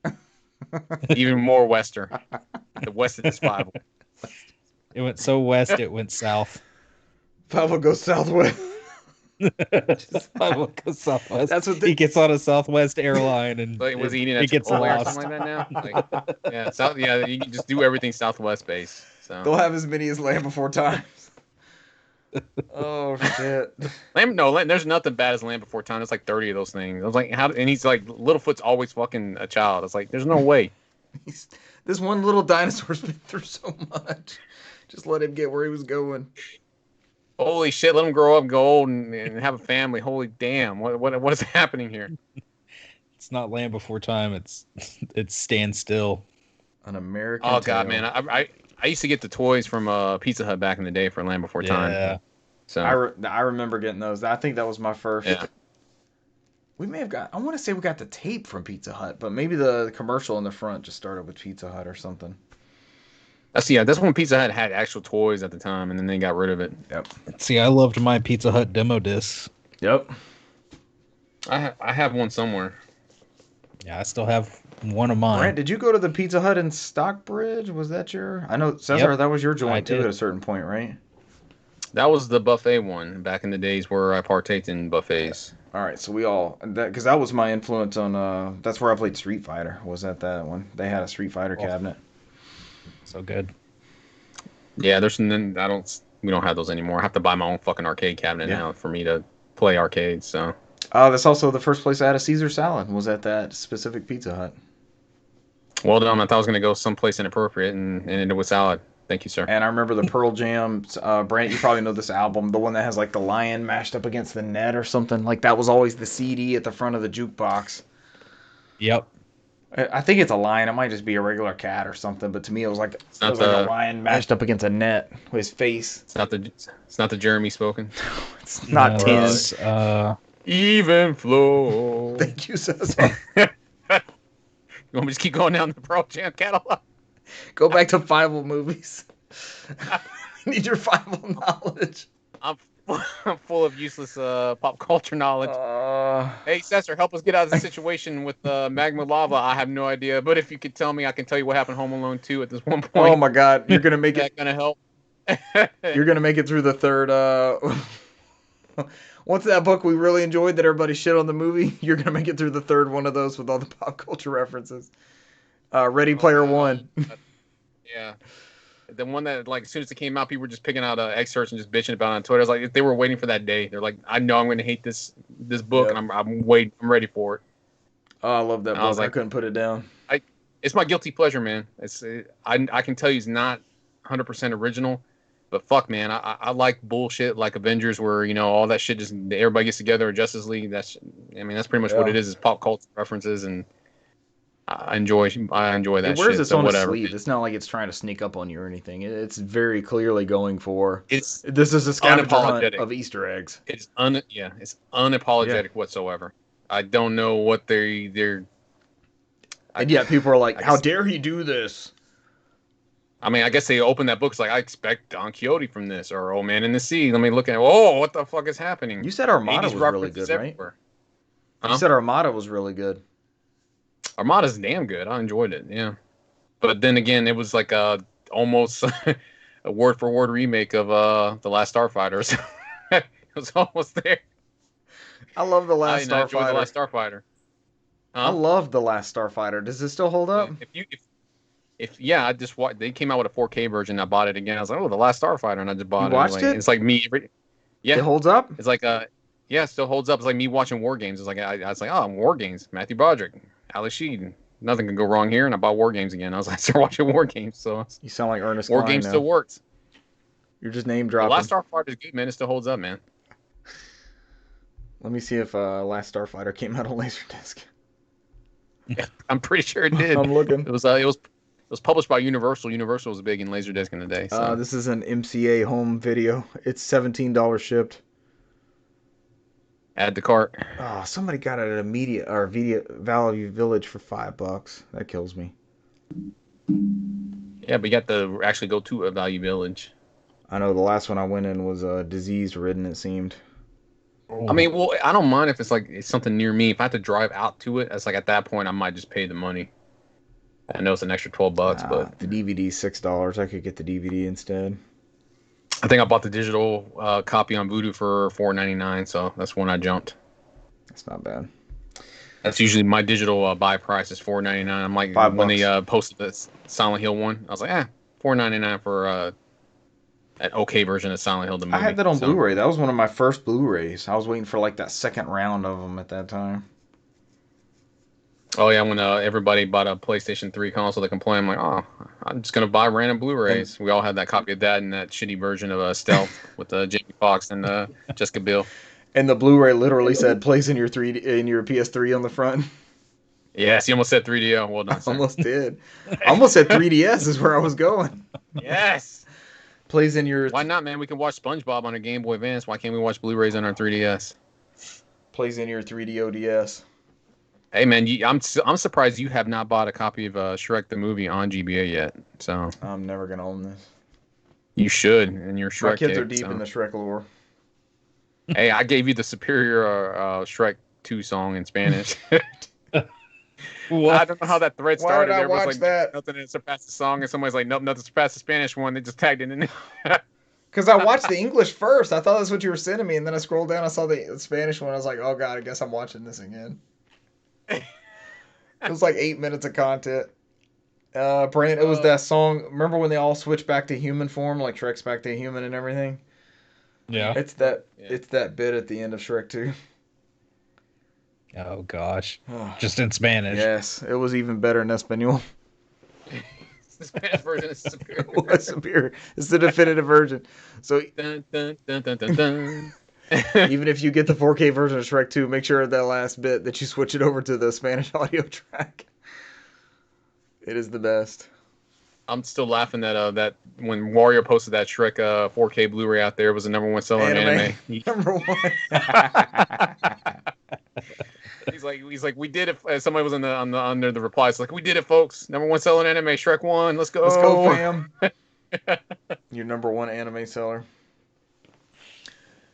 Even more wester. The west of this Five. It went so west, it went south. Five Goes Southwest. Five goes southwest. That's what he gets on a Southwest airline and Like, was he eating it at gets Chipotle or lost. something like that now? Like, yeah, yeah, you can just do everything Southwest based. So They'll have as many as Land Before Times. Oh shit! there's nothing bad as Land Before Time. There's like 30 of those things. I was like, how? And he's like, Littlefoot's always fucking a child. It's like, there's no way. This one little dinosaur's been through so much. Just let him get where he was going. Holy shit! Let him grow up, and go old, and have a family. Holy damn! What is happening here? It's not Land Before Time. It's Stand Still. An American. Oh god, Tale. man! I used to get the toys from Pizza Hut back in the day for Land Before Time. Yeah. So I remember getting those. I think that was my first. Yeah. We may have got. I want to say we got the tape from Pizza Hut, but maybe the commercial in the front just started with Pizza Hut or something. that's when Pizza Hut had actual toys at the time, and then they got rid of it. Yep. See, I loved my Pizza Hut demo discs. Yep. I have one somewhere. Yeah, I still have one of mine. Brent, did you go to the Pizza Hut in Stockbridge? Was that your? I know Cesar. Yep. That was your I joint too did. at a certain point, right? That was the buffet one back in the days where I partaked in buffets. All right, so we all because that was my influence on. That's where I played Street Fighter. Was at that one? They had a Street Fighter cabinet. So good. Yeah, we don't have those anymore. I have to buy my own fucking arcade cabinet now for me to play arcades. So. That's also the first place I had a Caesar salad. Was at that specific Pizza Hut. Well done. I thought I was gonna go someplace inappropriate and ended with salad. Thank you, sir. And I remember the Pearl Jam. Brant, you probably know this album, the one that has like the lion mashed up against the net or something. Like that was always the CD at the front of the jukebox. Yep. I think it's a lion. It might just be a regular cat or something. But to me, it was like a lion mashed up against a net with his face. It's not the Jeremy spoken. It's not Tiz. Even flow. Thank you, Cesar. You want me to just keep going down the Pearl Jam catalog? Go back to Bible movies. I need your Bible knowledge. I'm full of useless pop culture knowledge. Hey, Cesar, help us get out of the situation with magma lava. I have no idea, but if you could tell me, I can tell you what happened in Home Alone 2 at this one point. Oh my God, you're gonna make it. Gonna help. You're gonna make it through the third. What's that book we really enjoyed that everybody shit on the movie? You're gonna make it through the third one of those with all the pop culture references. Ready Player One. Yeah. The one that, like, as soon as it came out, people were just picking out excerpts and just bitching about it on Twitter. It's like they were waiting for that day. They're like, I know I'm going to hate this book, and I'm ready for it. Oh, I love that book. I couldn't put it down. It's my guilty pleasure, man. I can tell you it's not 100% original, but fuck, man, I like bullshit like Avengers, where all that shit just everybody gets together, or Justice League. That's pretty much what it is pop culture references, and I enjoy that. It wears its own sleeve. It's not like it's trying to sneak up on you or anything. It's very clearly going for. This is a scavenger hunt of Easter eggs. It's unapologetic whatsoever. I don't know what they're. And yet people are like, "How dare he do this?" I mean, I guess they open that book. It's like, I expect Don Quixote from this, or Old Man in the Sea. Let me look at it. Oh, what the fuck is happening? You said Armada was really good, right? Huh? You said Armada was really good. Armada's damn good. I enjoyed it, yeah. But then again, it was like almost a word for word remake of The Last Starfighter. So it was almost there. I love The Last Starfighter. I enjoyed The Last Starfighter. I love The Last Starfighter. Does it still hold up? I just watched. They came out with a 4K version. I bought it again. I was like, oh, The Last Starfighter, and I just bought it. Watched it? It's like me. Yeah, it holds up. It's like yeah, it still holds up. It's like me watching War Games. It's like I was like, oh, War Games. Matthew Broderick, Ali Sheed. Nothing can go wrong here, and I bought War Games again. I was like, I started watching War Games. So you sound like Ernest. War Games still works. You're just name dropping. The Last Starfighter is good, man. It still holds up, man. Let me see if Last Starfighter came out on Laserdisc. Yeah, I'm pretty sure it did. I'm looking. It was published by Universal. Universal was big in Laserdisc in the day. So. This is an MCA home video. It's $17 shipped. Add to cart. Oh, somebody got it at a Media Value Village for $5. That kills me. Yeah, but you got to actually go to a Value Village. I know the last one I went in was disease ridden. It seemed. I mean, well, I don't mind if it's something near me. If I have to drive out to it, it's like at that point I might just pay the money. I know it's an extra $12, but the DVD's $6. I could get the DVD instead. I think I bought the digital copy on Vudu for $4.99, so that's when I jumped. That's not bad. That's usually my digital buy price is $4.99. I'm like, when they posted the Silent Hill one, I was like, $4.99 for an okay version of Silent Hill the movie. I had that on Blu-ray. That was one of my first Blu-rays. I was waiting for like that second round of them at that time. Oh yeah, when everybody bought a PlayStation 3 console, they complained. I'm like, oh, I'm just gonna buy random Blu-rays. We all had that copy of that and that shitty version of Stealth with Jamie Foxx and Jessica Biel. And the Blu-ray literally said "Place in your PS3" on the front. Yes, you almost said 3DO. Well done, sir. Almost did. I almost said 3DS is where I was going. Yes. Plays in your. Why not, man? We can watch SpongeBob on a Game Boy Advance. Why can't we watch Blu-rays on our 3DS? Plays in your 3DO DS. Hey man, I'm surprised you have not bought a copy of Shrek the movie on GBA yet. So I'm never gonna own this. You should, and your Shrek. My kids are deep in the Shrek lore. Hey, I gave you the superior Shrek 2 song in Spanish. I don't know how that thread started. Why did I watch was like, that? Nothing to surpass the song, and somebody's like, nope, nothing to surpass the Spanish one. They just tagged it in there. Because I watched the English first. I thought that's what you were sending me, and then I scrolled down. I saw the Spanish one. I was like, oh god, I guess I'm watching this again. It was like 8 minutes of content. Brant, it was that song. Remember when they all switched back to human form, like Shrek's back to human and everything? Yeah. It's that bit at the end of Shrek 2. Oh gosh. Just in Spanish. Yes, it was even better in Espanol. The Spanish version is superior. Was superior. It's the definitive version. So Dun, dun, dun, dun, dun, dun. even if you get the 4K version of Shrek 2, make sure at that last bit that you switch it over to the Spanish audio track. It is the best. I'm still laughing that when Wario posted that Shrek 4K Blu-ray out there, it was the number one seller in anime. Number one. He's like, we did it. Somebody was under the replies like, we did it, folks. Number one selling anime, Shrek 1. Let's go. Let's go, fam. Your number one anime seller.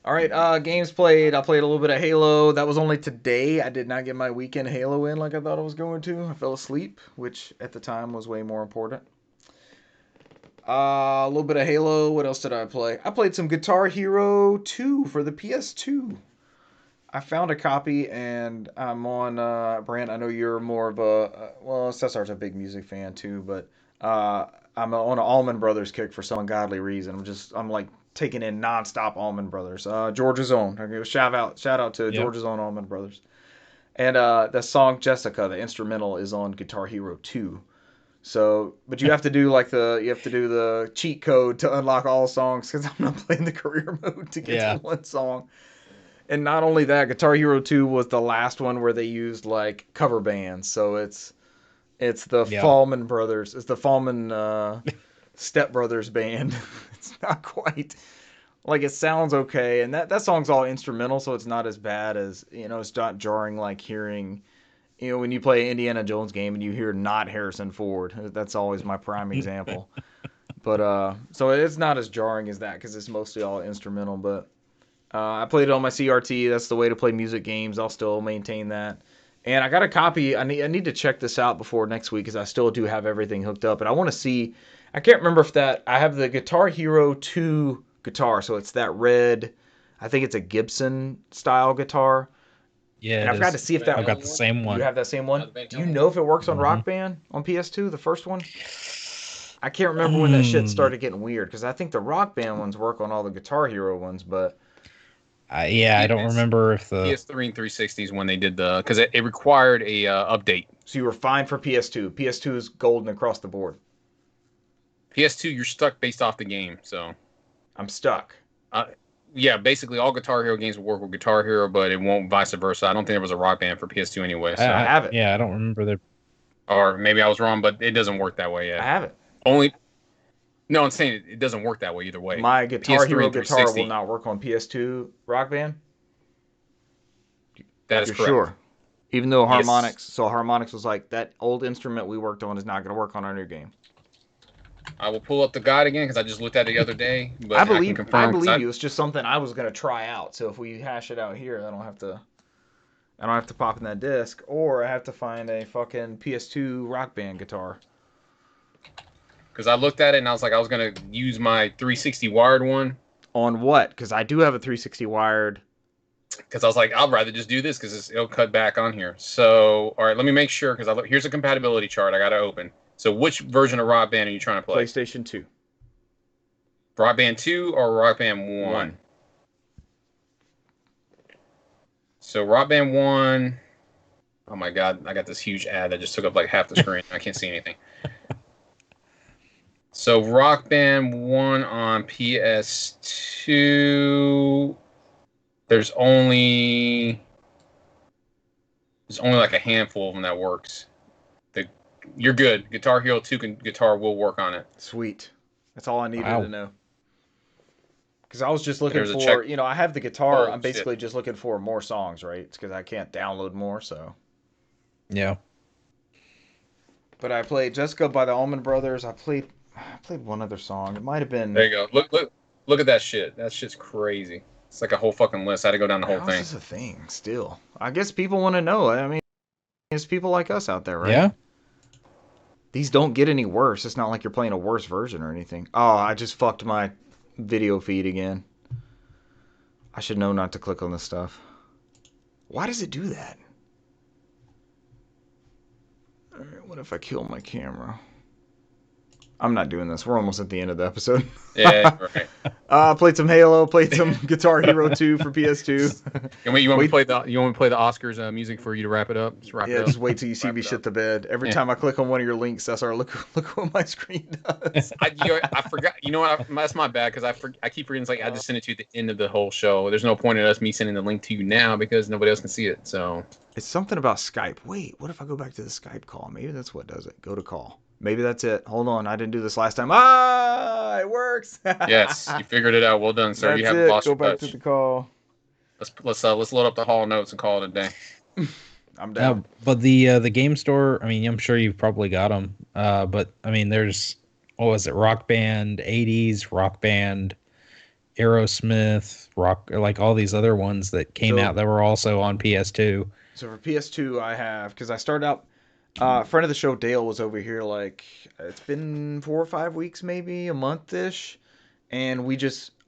All right, games played. I played a little bit of Halo. That was only today. I did not get my weekend Halo in like I thought I was going to. I fell asleep, which at the time was way more important. A little bit of Halo. What else did I play? I played some Guitar Hero 2 for the PS2. I found a copy, and I'm on, Brant, I know you're more of a, well, Cesar's a big music fan too, but I'm on an Allman Brothers kick for some ungodly reason. I'm like taking in nonstop Allman Brothers. Georgia's Own. I give a shout out to Georgia's Own Allman Brothers. And the song Jessica, the instrumental, is on Guitar Hero 2. So, but you have to do the cheat code to unlock all songs because I'm not playing the career mode to get to one song. And not only that, Guitar Hero 2 was the last one where they used like cover bands. So it's the Fallman Brothers. It's the Fallman Step Brothers band. It's not quite like, it sounds okay, and that song's all instrumental, so it's not as bad as, it's not jarring like hearing, when you play an Indiana Jones game and you hear not Harrison Ford. That's always my prime example. But so it's not as jarring as that because it's mostly all instrumental. But I played it on my CRT. That's the way to play music games. I'll still maintain that. And I got a copy. I need to check this out before next week because I still do have everything hooked up. But I want to see. I can't remember if I have the Guitar Hero 2 guitar. So it's that red. I think it's a Gibson style guitar. Yeah, and I forgot to see if I've got the same one. You have that same one? Do you know if it works on Rock Band on PS2, the first one? I can't remember when that shit started getting weird because I think the Rock Band ones work on all the Guitar Hero ones, but I don't remember if the PS3 and 360 is when they did because it required a update. So you were fine for PS2. PS2 is golden across the board. PS2, you're stuck based off the game, so I'm stuck. Yeah, basically all Guitar Hero games will work with Guitar Hero, but it won't vice versa. I don't think there was a Rock Band for PS2 anyway. So. I have it. Yeah, I don't remember the. Or maybe I was wrong, but it doesn't work that way yet. I have it. No, I'm saying it doesn't work that way either way. My Guitar Hero guitar will not work on PS2 Rock Band. That is correct. Sure. Even though Harmonix, so Harmonix was like, that old instrument we worked on is not going to work on our new game. I will pull up the guide again because I just looked at it the other day. But I believe you. It's just something I was going to try out. So if we hash it out here, I don't have to pop in that disc, or I have to find a fucking PS2 Rock Band guitar. Because I looked at it and I was like, I was going to use my 360 wired one. On what? Because I do have a 360 wired. Because I was like, I'd rather just do this because it'll cut back on here. So, all right, let me make sure because here's a compatibility chart I got to open. So which version of Rock Band are you trying to play? PlayStation 2. Rock Band 2 or Rock Band 1? So Rock Band 1... Oh my god, I got this huge ad that just took up like half the screen. I can't see anything. So Rock Band 1 on PS2... There's only like a handful of them that works. You're good. Guitar Hero 2 guitar will work on it. Sweet. That's all I needed to know. Because I was just looking for, I have the guitar. I'm basically just looking for more songs, right? It's because I can't download more, so. Yeah. But I played Jessica by the Allman Brothers. I played one other song. It might have been. There you go. Look at that shit. That shit's crazy. It's like a whole fucking list. I had to go down the whole thing. This is a thing still. I guess people want to know. I mean, there's people like us out there, right? Yeah. These don't get any worse. It's not like you're playing a worse version or anything. Oh, I just fucked my video feed again. I should know not to click on this stuff. Why does it do that? Alright, what if I kill my camera? I'm not doing this. We're almost at the end of the episode. Yeah, right. Played some Halo. Played some Guitar Hero 2 for PS2. You want me to play the Oscars music for you to wrap it up? Just wrap it up. Just wait till you see me shit the bed. Every time I click on one of your links, SR, look what my screen does. I forgot. You know what? That's my bad because I keep reading. It's like I just sent it to you at the end of the whole show. There's no point in me sending the link to you now because nobody else can see it. So it's something about Skype. Wait, what if I go back to the Skype call? Maybe that's what does it. Go to call. Maybe that's it. Hold on, I didn't do this last time. It works. Yes, you figured it out. Well done, sir. You haven't lost your touch. Go back to the call. Let's load up the hall notes and call it a day. I'm down. But the game store, I mean, I'm sure you've probably got them. But I mean, there's what was it? Rock Band 80s, Rock Band, Aerosmith, like all these other ones that came out that were also on PS2. So for PS2, I have because I started out. Friend of the show Dale was over here like it's been 4 or 5 weeks, maybe a month-ish, and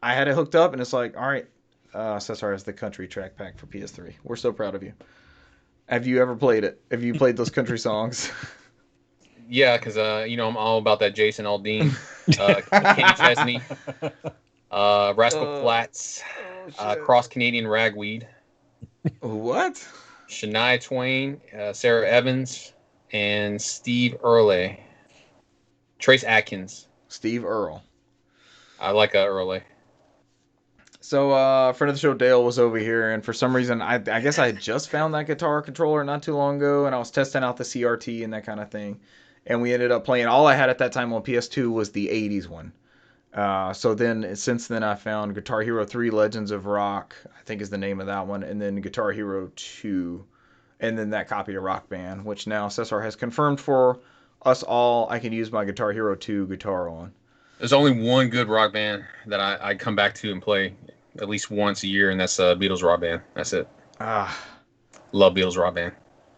I had it hooked up, and it's like, all right, Cesar has the country track pack for PS3. We're so proud of you. Have you ever played it? Have you played those country songs? Yeah, because I'm all about that Jason Aldean, Kenny Chesney, Rascal Flatts, Cross Canadian Ragweed. What? Shania Twain, Sarah Evans, and Steve Earle. Trace Atkins. Steve Earle. I like Earle. So, friend of the show Dale was over here, and for some reason, I guess I had just found that guitar controller not too long ago, and I was testing out the CRT and that kind of thing, and we ended up playing. All I had at that time on PS2 was the 80s one. So then, since then, I found Guitar Hero 3 Legends of Rock, I think is the name of that one, and then Guitar Hero 2, and then that copy of Rock Band, which now Cesar has confirmed for us all I can use my Guitar Hero 2 guitar on. There's only one good Rock Band that I come back to and play at least once a year, and that's Beatles Rock Band. That's it. Love Beatles Rock Band.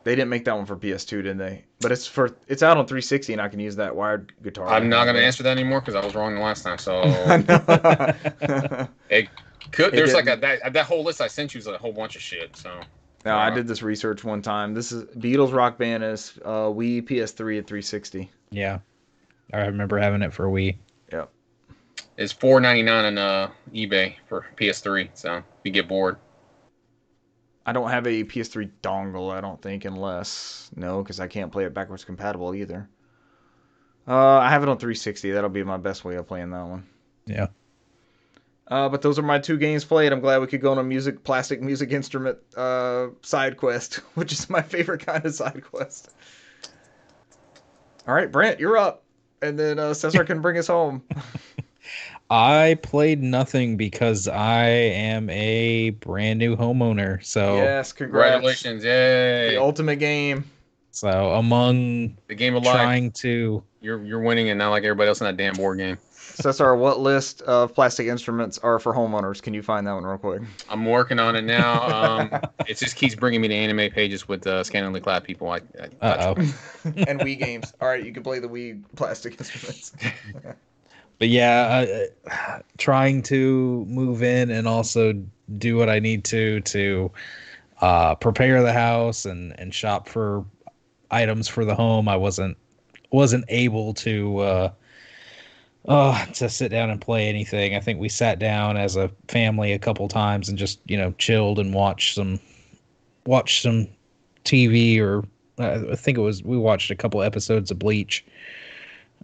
They didn't make that one for PS2, didn't they? But it's out on 360, and I can use that wired guitar. I'm not going to answer that anymore because I was wrong the last time. So it could. There's like that whole list I sent you is a whole bunch of shit. So no, I did this research one time. This is Beatles Rock Band is Wii, PS3 at 360. Yeah, I remember having it for Wii. Yep. It's $4.99 on eBay for PS3. So if you get bored. I don't have a PS3 dongle, I don't think, because I can't play it backwards compatible either. I have it on 360. That'll be my best way of playing that one. Yeah. But those are my 2 games played. I'm glad we could go on a plastic music instrument side quest, which is my favorite kind of side quest. All right, Brent, you're up. And then Cesar can bring us home. I played nothing because I am a brand new homeowner. So yes, congratulations! Yay! The ultimate game. So among the game of life, trying to you're winning, and not like everybody else in that damn board game. Cesar, what list of plastic instruments are for homeowners? Can you find that one real quick? I'm working on it now. It just keeps bringing me to anime pages with scantily clad people. And Wii games. All right, you can play the Wii plastic instruments. But yeah, trying to move in and also do what I need to prepare the house and shop for items for the home. I wasn't able to sit down and play anything. I think we sat down as a family a couple times and just chilled and watched some TV, or I think we watched a couple episodes of Bleach.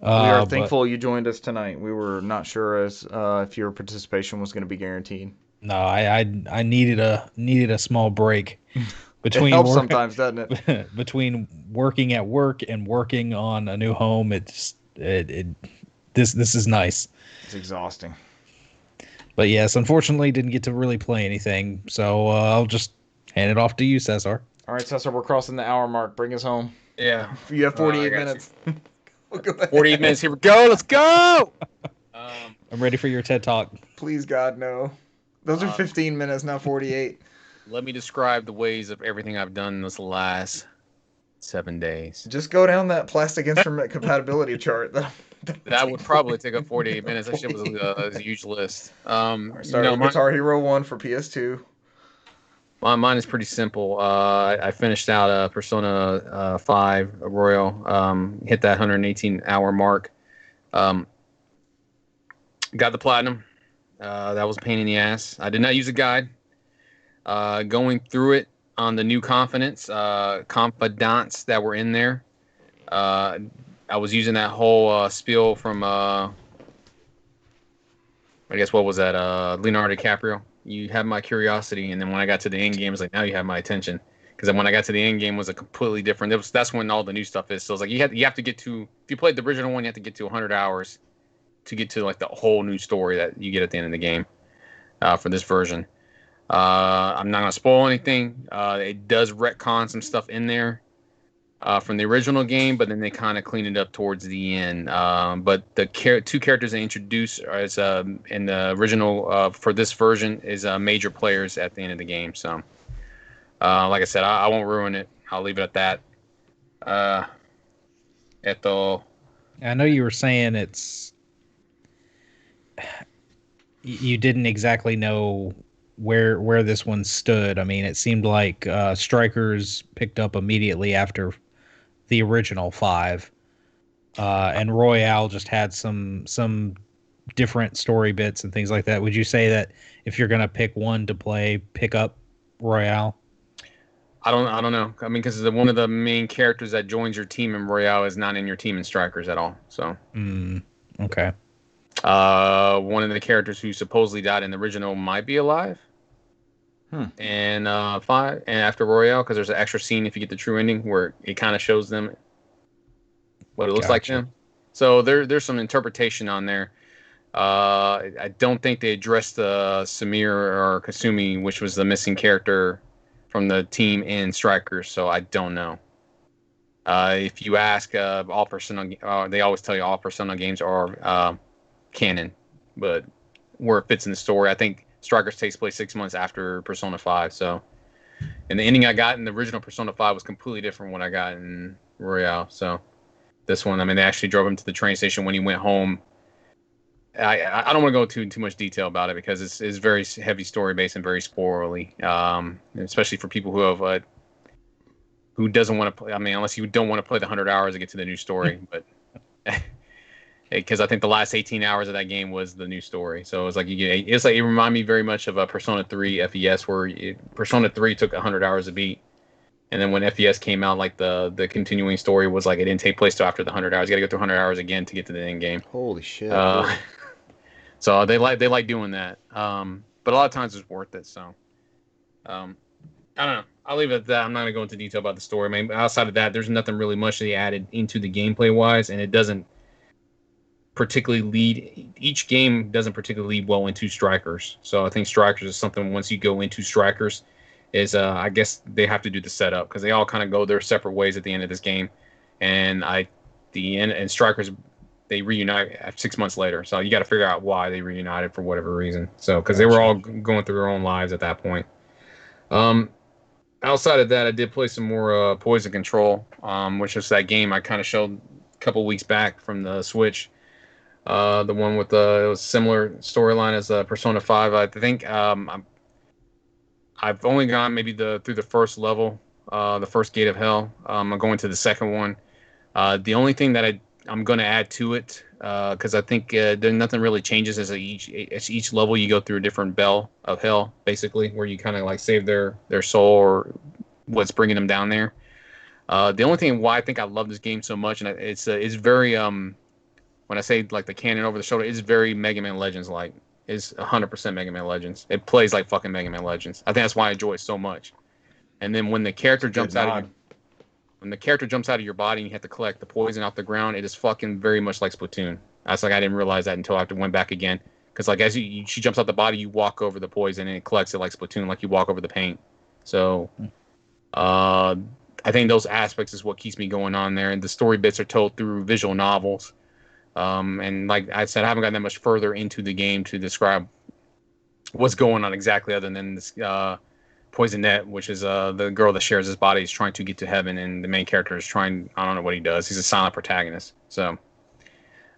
We are thankful you joined us tonight. We were not sure if your participation was going to be guaranteed. No, I needed a small break between. It helps sometimes, doesn't it? Between working at work and working on a new home, this is nice. It's exhausting. But yes, unfortunately, didn't get to really play anything. So I'll just hand it off to you, Cesar. All right, Cesar, we're crossing the hour mark. Bring us home. Yeah. You have 48 minutes. We'll 48 minutes. Here we go. Let's go. I'm ready for your TED Talk. Please, God, no. Those are 15 minutes, not 48. Let me describe the ways of everything I've done in this last 7 days. Just go down that plastic instrument compatibility chart. That would probably take up 48 minutes. That shit was a huge list. Started Guitar Hero 1 for PS2. Mine is pretty simple. I finished out Persona 5 Royal. Hit that 118-hour mark. Um, got the platinum. That was a pain in the ass. I did not use a guide. Going through it on the new confidants that were in there. I was using that whole spiel from I guess what was that? Leonardo DiCaprio. You have my curiosity, and then when I got to the end game, it was like now you have my attention. Because when I got to the end game, was a completely different. That's when all the new stuff is. So it's like you have to get to, if you played the original one, you have to get to 100 hours to get to like the whole new story that you get at the end of the game for this version. I'm not gonna spoil anything. It does retcon some stuff in there from the original game, but then they kind of clean it up towards the end. But the two characters they introduce as in the original for this version is major players at the end of the game. So, like I said, I won't ruin it. I'll leave it at that. I know you were saying you didn't exactly know where this one stood. I mean, it seemed like Strikers picked up immediately after the original 5, and Royale just had some different story bits and things like that. Would you say that if you're gonna pick one to play, pick up Royale? I don't know. I mean, because one of the main characters that joins your team in Royale is not in your team in Strikers at all. So, okay. One of the characters who supposedly died in the original might be alive. And 5 and after Royale, because there's an extra scene if you get the true ending where it kind of shows them what it looks like them. So there's some interpretation on there. I don't think they addressed Samir or Kasumi, which was the missing character from the team in Strikers. So I don't know. If you ask all Persona, they always tell you all Persona games are canon, but where it fits in the story, I think Strikers takes place 6 months after Persona 5. So, and the ending I got in the original Persona 5 was completely different from what I got in Royale. So, this one, I mean, they actually drove him to the train station when he went home. I don't want to go too much detail about it because it's very heavy story based and very spoilerly, especially for people who have who doesn't want to play. I mean, unless you don't want to play the 100 hours to get to the new story, but. Because I think the last 18 hours of that game was the new story, so it was like it reminded me very much of a Persona 3 FES, where Persona 3 took 100 hours to beat, and then when FES came out, like the continuing story was like it didn't take place till after the 100 hours. You got to go through 100 hours again to get to the end game. Holy shit! So they like doing that, but a lot of times it's worth it. So I don't know. I'll leave it at that. I'm not gonna go into detail about the story. I mean, outside of that, there's nothing really much they added into the gameplay wise, and it doesn't particularly each game doesn't particularly lead well into Strikers. So I think Strikers is something once you go into Strikers is I guess they have to do the setup because they all kind of go their separate ways at the end of this game, and Strikers they reunite 6 months later. So you got to figure out why they reunited for whatever reason. So because they were all going through their own lives at that point. Outside of that, I did play some more Poison Control, which is that game I kind of showed a couple weeks back from the Switch. The one with it was similar storyline as Persona 5. I think I've only gone maybe through the first level, the first gate of hell. I'm going to the second one. The only thing that I'm going to add to it, because I think nothing really changes as each level you go through a different bell of hell, basically, where you kind of like save their soul or what's bringing them down there. The only thing why I think I love this game so much, and it's very when I say like the cannon over the shoulder, it's very Mega Man Legends like. It's 100% Mega Man Legends. It plays like fucking Mega Man Legends. I think that's why I enjoy it so much. And then when the character jumps out of your body and you have to collect the poison off the ground, it is fucking very much like Splatoon. That's like I didn't realize that until I went back again. Because like as she jumps out the body, you walk over the poison and it collects it like Splatoon, like you walk over the paint. So I think those aspects is what keeps me going on there. And the story bits are told through visual novels. And like I said, I haven't gotten that much further into the game to describe what's going on exactly, other than this Poisonette, which is the girl that shares his body, is trying to get to heaven, and the main character is trying. I don't know what he does. He's a silent protagonist. So,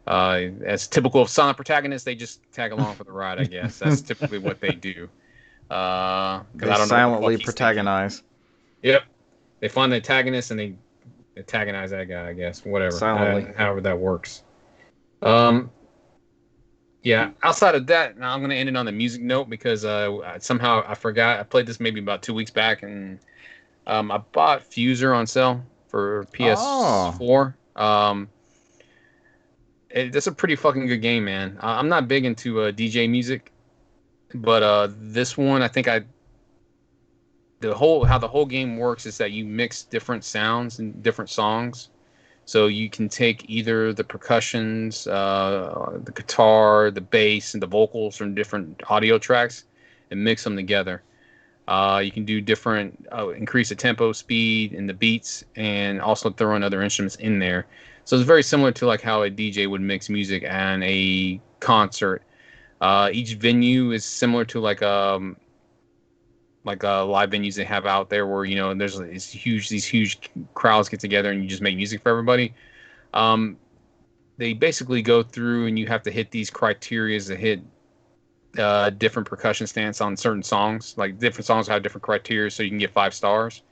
as typical of silent protagonists, they just tag along for the ride. I guess that's typically what they do. They silently protagonize. Yep, they find the antagonist and they antagonize that guy. I guess whatever. Silently, however that works. Um, yeah. Outside of that, now I'm gonna end it on the music note because somehow I forgot. I played this maybe about 2 weeks back, and I bought Fuser on sale for Oh, PS4. That's a pretty fucking good game, man. I'm not big into DJ music, but this one, I think how the whole game works is that you mix different sounds and different songs. So you can take either the percussions, the guitar, the bass, and the vocals from different audio tracks and mix them together. You can do different, increase the tempo, speed, and the beats, and also throw in other instruments in there. So it's very similar to like how a DJ would mix music and a concert. Each venue is similar to live venues they have out there, where there's these huge crowds get together and you just make music for everybody. Um, they basically go through and you have to hit these criterias to hit different percussion stance on certain songs. Like different songs have different criteria, so you can get 5 stars,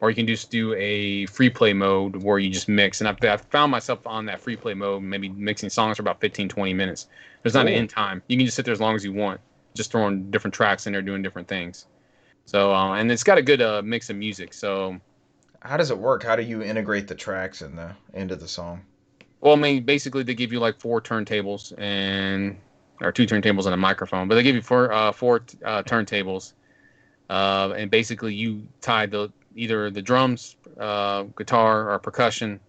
or you can just do a free play mode where you just mix. And I've found myself on that free play mode, maybe mixing songs for about 15-20 minutes. There's not an end time. You can just sit there as long as you want, just throwing different tracks in there, doing different things. So and it's got a good mix of music. So how does it work? How do you integrate the tracks into the song? well, I mean, basically they give you like 4 turntables or 2 turntables and a microphone, but they give you four turntables, and basically you tie either the drums, guitar or percussion,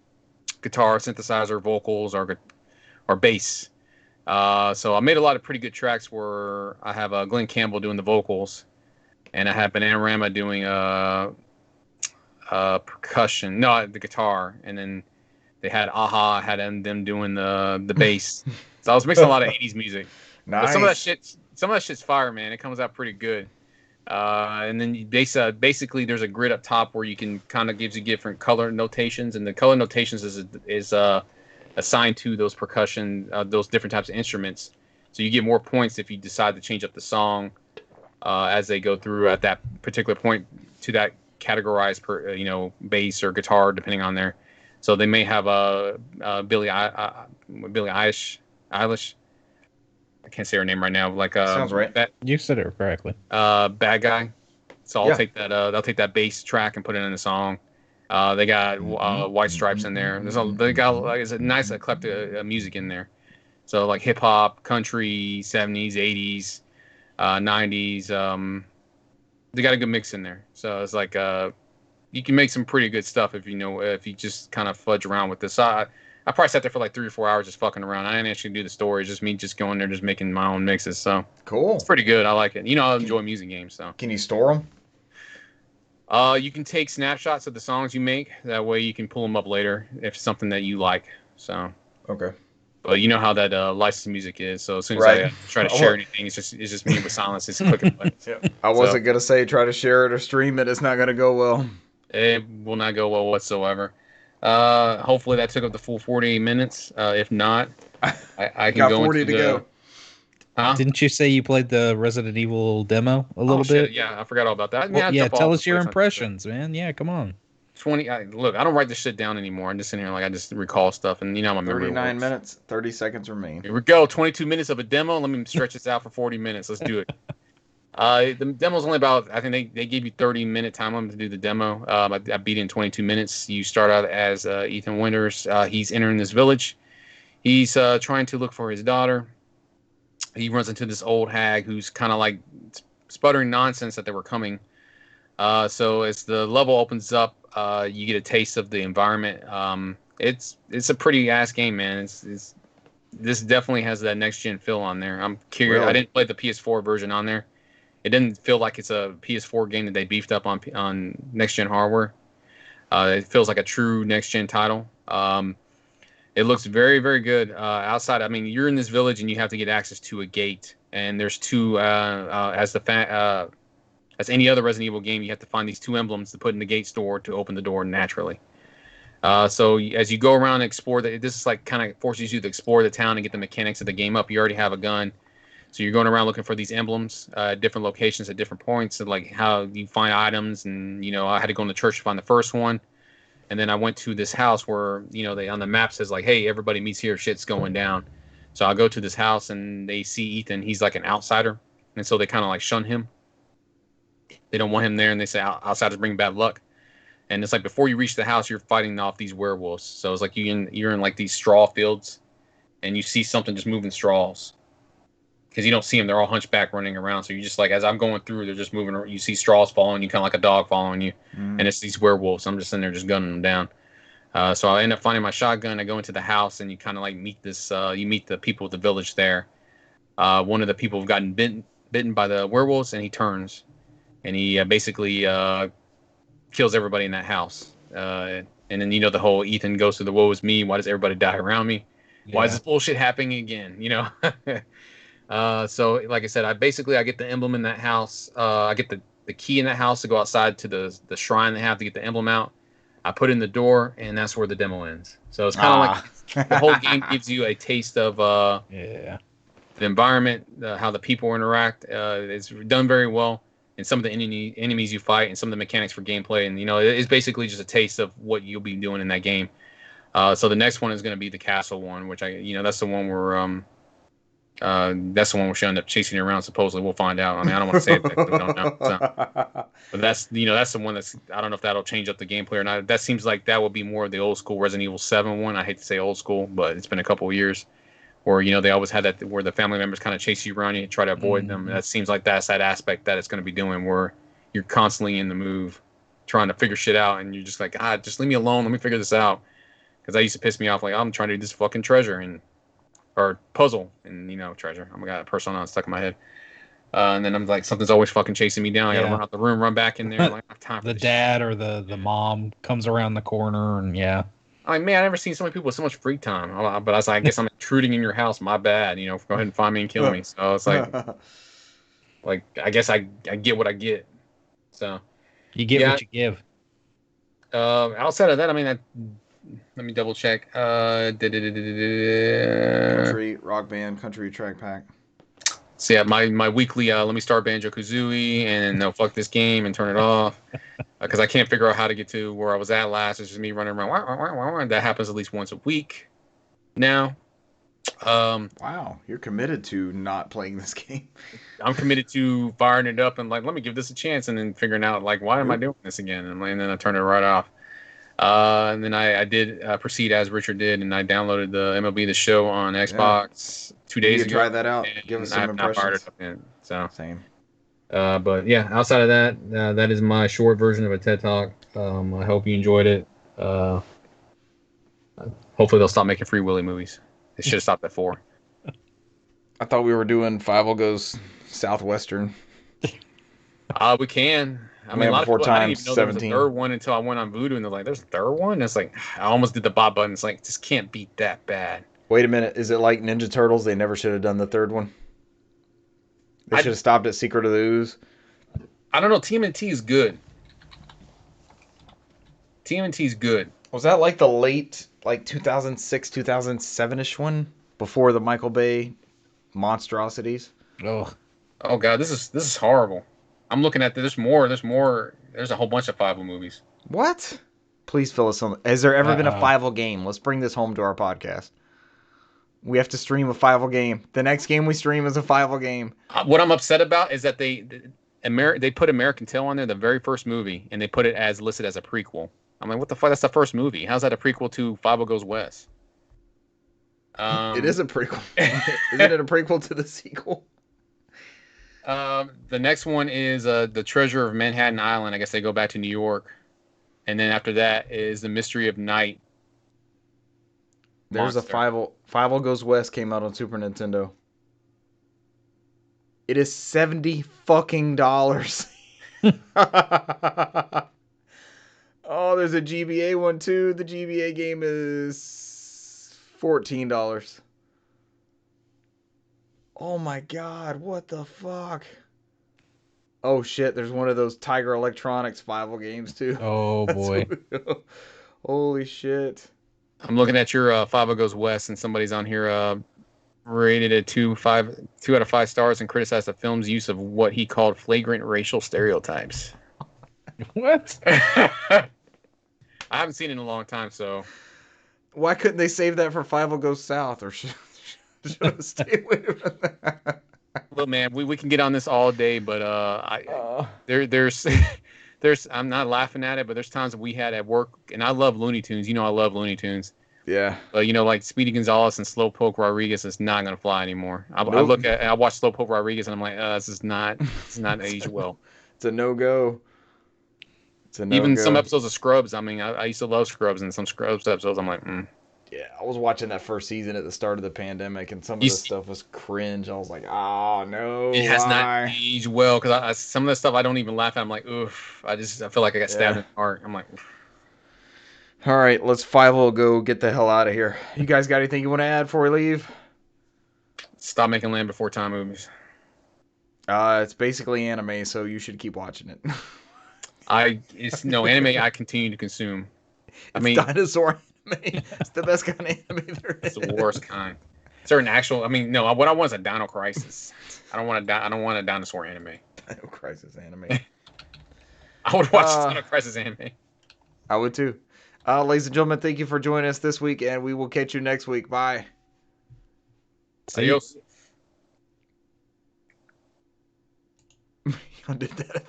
guitar, synthesizer, vocals, or bass. So I made a lot of pretty good tracks where I have Glenn Campbell doing the vocals, and I have Bananarama doing percussion, no, the guitar, and then they had had them doing the bass. So I was mixing a lot of 80s music. Nice. But some of that shit's fire, man. It comes out pretty good. And then basically there's a grid up top where you can kind of gives you different color notations, and the color notations is assigned to those percussion, those different types of instruments. So you get more points if you decide to change up the song as they go through at that particular point to that categorized bass or guitar, depending on there. So they may have Billie Eilish. I can't say her name right now. Like sounds right. You said it correctly. Bad Guy. So I'll take that. They'll take that bass track and put it in the song. They got White Stripes in there. They got it's a nice eclectic music in there. So like hip hop, country, 70s, 80s, 90s. They got a good mix in there. So it's like you can make some pretty good stuff if you just kind of fudge around with this. I probably sat there for like 3 or 4 hours just fucking around. I didn't actually do the story. It's just me just going there, just making my own mixes. So cool. It's pretty good. I like it. I enjoy music games. So can you store them? You can take snapshots of the songs you make. That way you can pull them up later if it's something that you like. So okay. But you know how that licensed music is. So as soon as I try to share anything, it's just me with silence. It's clicking buttons. Yeah. I wasn't gonna say try to share it or stream it. It's not gonna go well. It will not go well whatsoever. Hopefully that took up the full 48 minutes. If not, I can got go 40 to go. Huh? Didn't you say you played the Resident Evil demo a little bit? Shit. Yeah, I forgot all about that. Tell us your impressions, man. Yeah, come on. 20. Look, I don't write this shit down anymore. I'm just sitting here like I just recall stuff, and my memory 39 works. minutes, 30 seconds remain. Here we go. 22 minutes of a demo. Let me stretch this out for 40 minutes. Let's do it. The demo's only about, I think they gave you 30-minute time limit to do the demo. I beat it in 22 minutes. You start out as Ethan Winters. He's entering this village. He's trying to look for his daughter. He runs into this old hag who's kind of like sputtering nonsense that they were coming. So as the level opens up, you get a taste of the environment. It's a pretty ass game, man. This definitely has that next gen feel on there. I'm curious. Really? I didn't play the PS4 version on there. It didn't feel like it's a PS4 game that they beefed up on next gen hardware. It feels like a true next gen title. It looks very, very good. Outside, I mean, you're in this village and you have to get access to a gate, and there's two. As any other Resident Evil game, you have to find these 2 emblems to put in the gate store to open the door naturally. So as you go around and explore, this is like kind of forces you to explore the town and get the mechanics of the game up. You already have a gun, so you're going around looking for these emblems, different locations at different points, and like how you find items. And I had to go in the church to find the first one, and then I went to this house where they on the map says like, hey, everybody meets here, shit's going down. So I'll go to this house and they see Ethan. He's like an outsider, and so they kind of like shun him. They don't want him there, and they say outsiders bring bad luck. And it's like before you reach the house, you're fighting off these werewolves. So it's like you're in like these straw fields, and you see something just moving straws because you don't see them. They're all hunchback running around. So you just like as I'm going through, they're just moving. You see straws following you, kind of like a dog following you, and it's these werewolves. I'm just in there just gunning them down. So I end up finding my shotgun. I go into the house, and you kind of like meet this. You meet the people of the village there. One of the people have gotten bitten by the werewolves, and he turns, and he basically kills everybody in that house. And then the whole Ethan goes through the woe is me. Why does everybody die around me? Yeah. Why is this bullshit happening again? So like I said, I get the emblem in that house. I get the key in that house to go outside to the shrine they have to get the emblem out. I put in the door, and that's where the demo ends. So it's kind of like the whole game gives you a taste of the environment, how the people interact. It's done very well. And some of the enemies you fight, and some of the mechanics for gameplay, and it's basically just a taste of what you'll be doing in that game. So the next one is going to be the castle one, which that's the one where she'll end up chasing you around. Supposedly, we'll find out. I mean, I don't want to say it because we don't know. So. But that's the one that's I don't know if that'll change up the gameplay or not. That seems like that will be more of the old school Resident Evil 7 one. I hate to say old school, but it's been a couple of years. Or they always had that where the family members kind of chase you around and you try to avoid them. That seems like that's that aspect that it's going to be doing, where you're constantly in the move, trying to figure shit out, and you're just like, just leave me alone. Let me figure this out. Because that used to piss me off. Like I'm trying to do this fucking treasure or puzzle, and treasure. I got a person stuck in my head. And then I'm like, something's always fucking chasing me down. I gotta run out the room, run back in there. Like, I have time for the this dad shit. or the mom comes around the corner, and I mean, man, I never seen so many people with so much free time. But I was like, I guess I'm intruding in your house. My bad. Go ahead and find me and kill me. So it's like I guess I get what I get. So you get what you give. Outside of that, I mean, let me double check. Country rock band, country track pack. So yeah, my weekly let me start Banjo-Kazooie and no fuck this game and turn it off because I can't figure out how to get to where I was at last. It's just me running around. That happens at least once a week now. Wow, you're committed to not playing this game. I'm committed to firing it up and like let me give this a chance and then figuring out like why am I doing this again and then I turn it right off. And then I did proceed as Richard did, and I downloaded the MLB The Show on Xbox 2 days ago. Try that out. Give us some impressions. Same. But yeah, outside of that, that is my short version of a TED Talk. I hope you enjoyed it. Hopefully they'll stop making Free Willy movies. They should have stopped at 4. I thought we were doing Fievel Goes Southwestern. We can. I mean, a lot of people, I didn't even know 17. there was a third one until I went on Voodoo, and they're like, "There's a third one." And it's like, I almost did the bot button. It's like, it just can't beat that bad. Wait a minute, is it like Ninja Turtles? They never should have done the third one. They should have stopped at Secret of the Ooze. I don't know. TMNT is good. TMNT is good. Was that like the late, like 2006, 2007-ish one before the Michael Bay monstrosities? Oh God, this is horrible. I'm looking at this. There's more. There's a whole bunch of Fievel movies. What? Please fill us in. Has there ever been a Fievel game? Let's bring this home to our podcast. We have to stream a Fievel game. The next game we stream is a Fievel game. What I'm upset about is that they put American Tail on there, the very first movie, and they put it as listed as a prequel. I'm like, what the fuck? That's the first movie. How's that a prequel to Fievel Goes West? It is a prequel. Isn't it a prequel to the sequel? The next one is The Treasure of Manhattan Island. I guess they go back to New York. And then after that is The Mystery of Night. There's a Fievel Goes West came out on Super Nintendo. It is $70 fucking dollars. Oh, there's a GBA one too. The GBA game is $14. Oh my god, what the fuck? Oh shit, there's one of those Tiger Electronics Fievel games too. Oh boy. Holy shit. I'm looking at your Fievel Goes West, and somebody's on here rated it 2 out of 5 stars and criticized the film's use of what he called flagrant racial stereotypes. What? I haven't seen it in a long time, so. Why couldn't they save that for Fievel Goes South or shit? Stay away from that. Look, man, we can get on this all day, but there's I'm not laughing at it, but there's times that we had at work, and I love Looney Tunes. You know, I love Looney Tunes. Yeah. But like Speedy Gonzalez and Slowpoke Rodriguez is not gonna fly anymore. I Nope. I watch Slowpoke Rodriguez and I'm like, this is not age well. It's a no-go. Even some episodes of Scrubs. I mean, I used to love Scrubs, and some Scrubs episodes I'm like, Yeah, I was watching that first season at the start of the pandemic, and some of the stuff was cringe. I was like, oh no, it has not aged well, because some of the stuff I don't even laugh at. I'm like, oof. I feel like I got stabbed in the heart. I'm like, oof. All right, let's 5-0 go get the hell out of here. You guys got anything you want to add before we leave? Stop making Land Before Time movies. It's basically anime, so you should keep watching it. It's no anime I continue to consume. It's dinosaur anime. It's the best kind of anime there is. It's the worst kind. Is there an actual? I mean, no. What I want is a Dino Crisis. I don't want a dinosaur anime. Dino Crisis anime. I would watch Dino Crisis anime. I would too. Ladies and gentlemen, thank you for joining us this week, and we will catch you next week. Bye. Adios. You did that.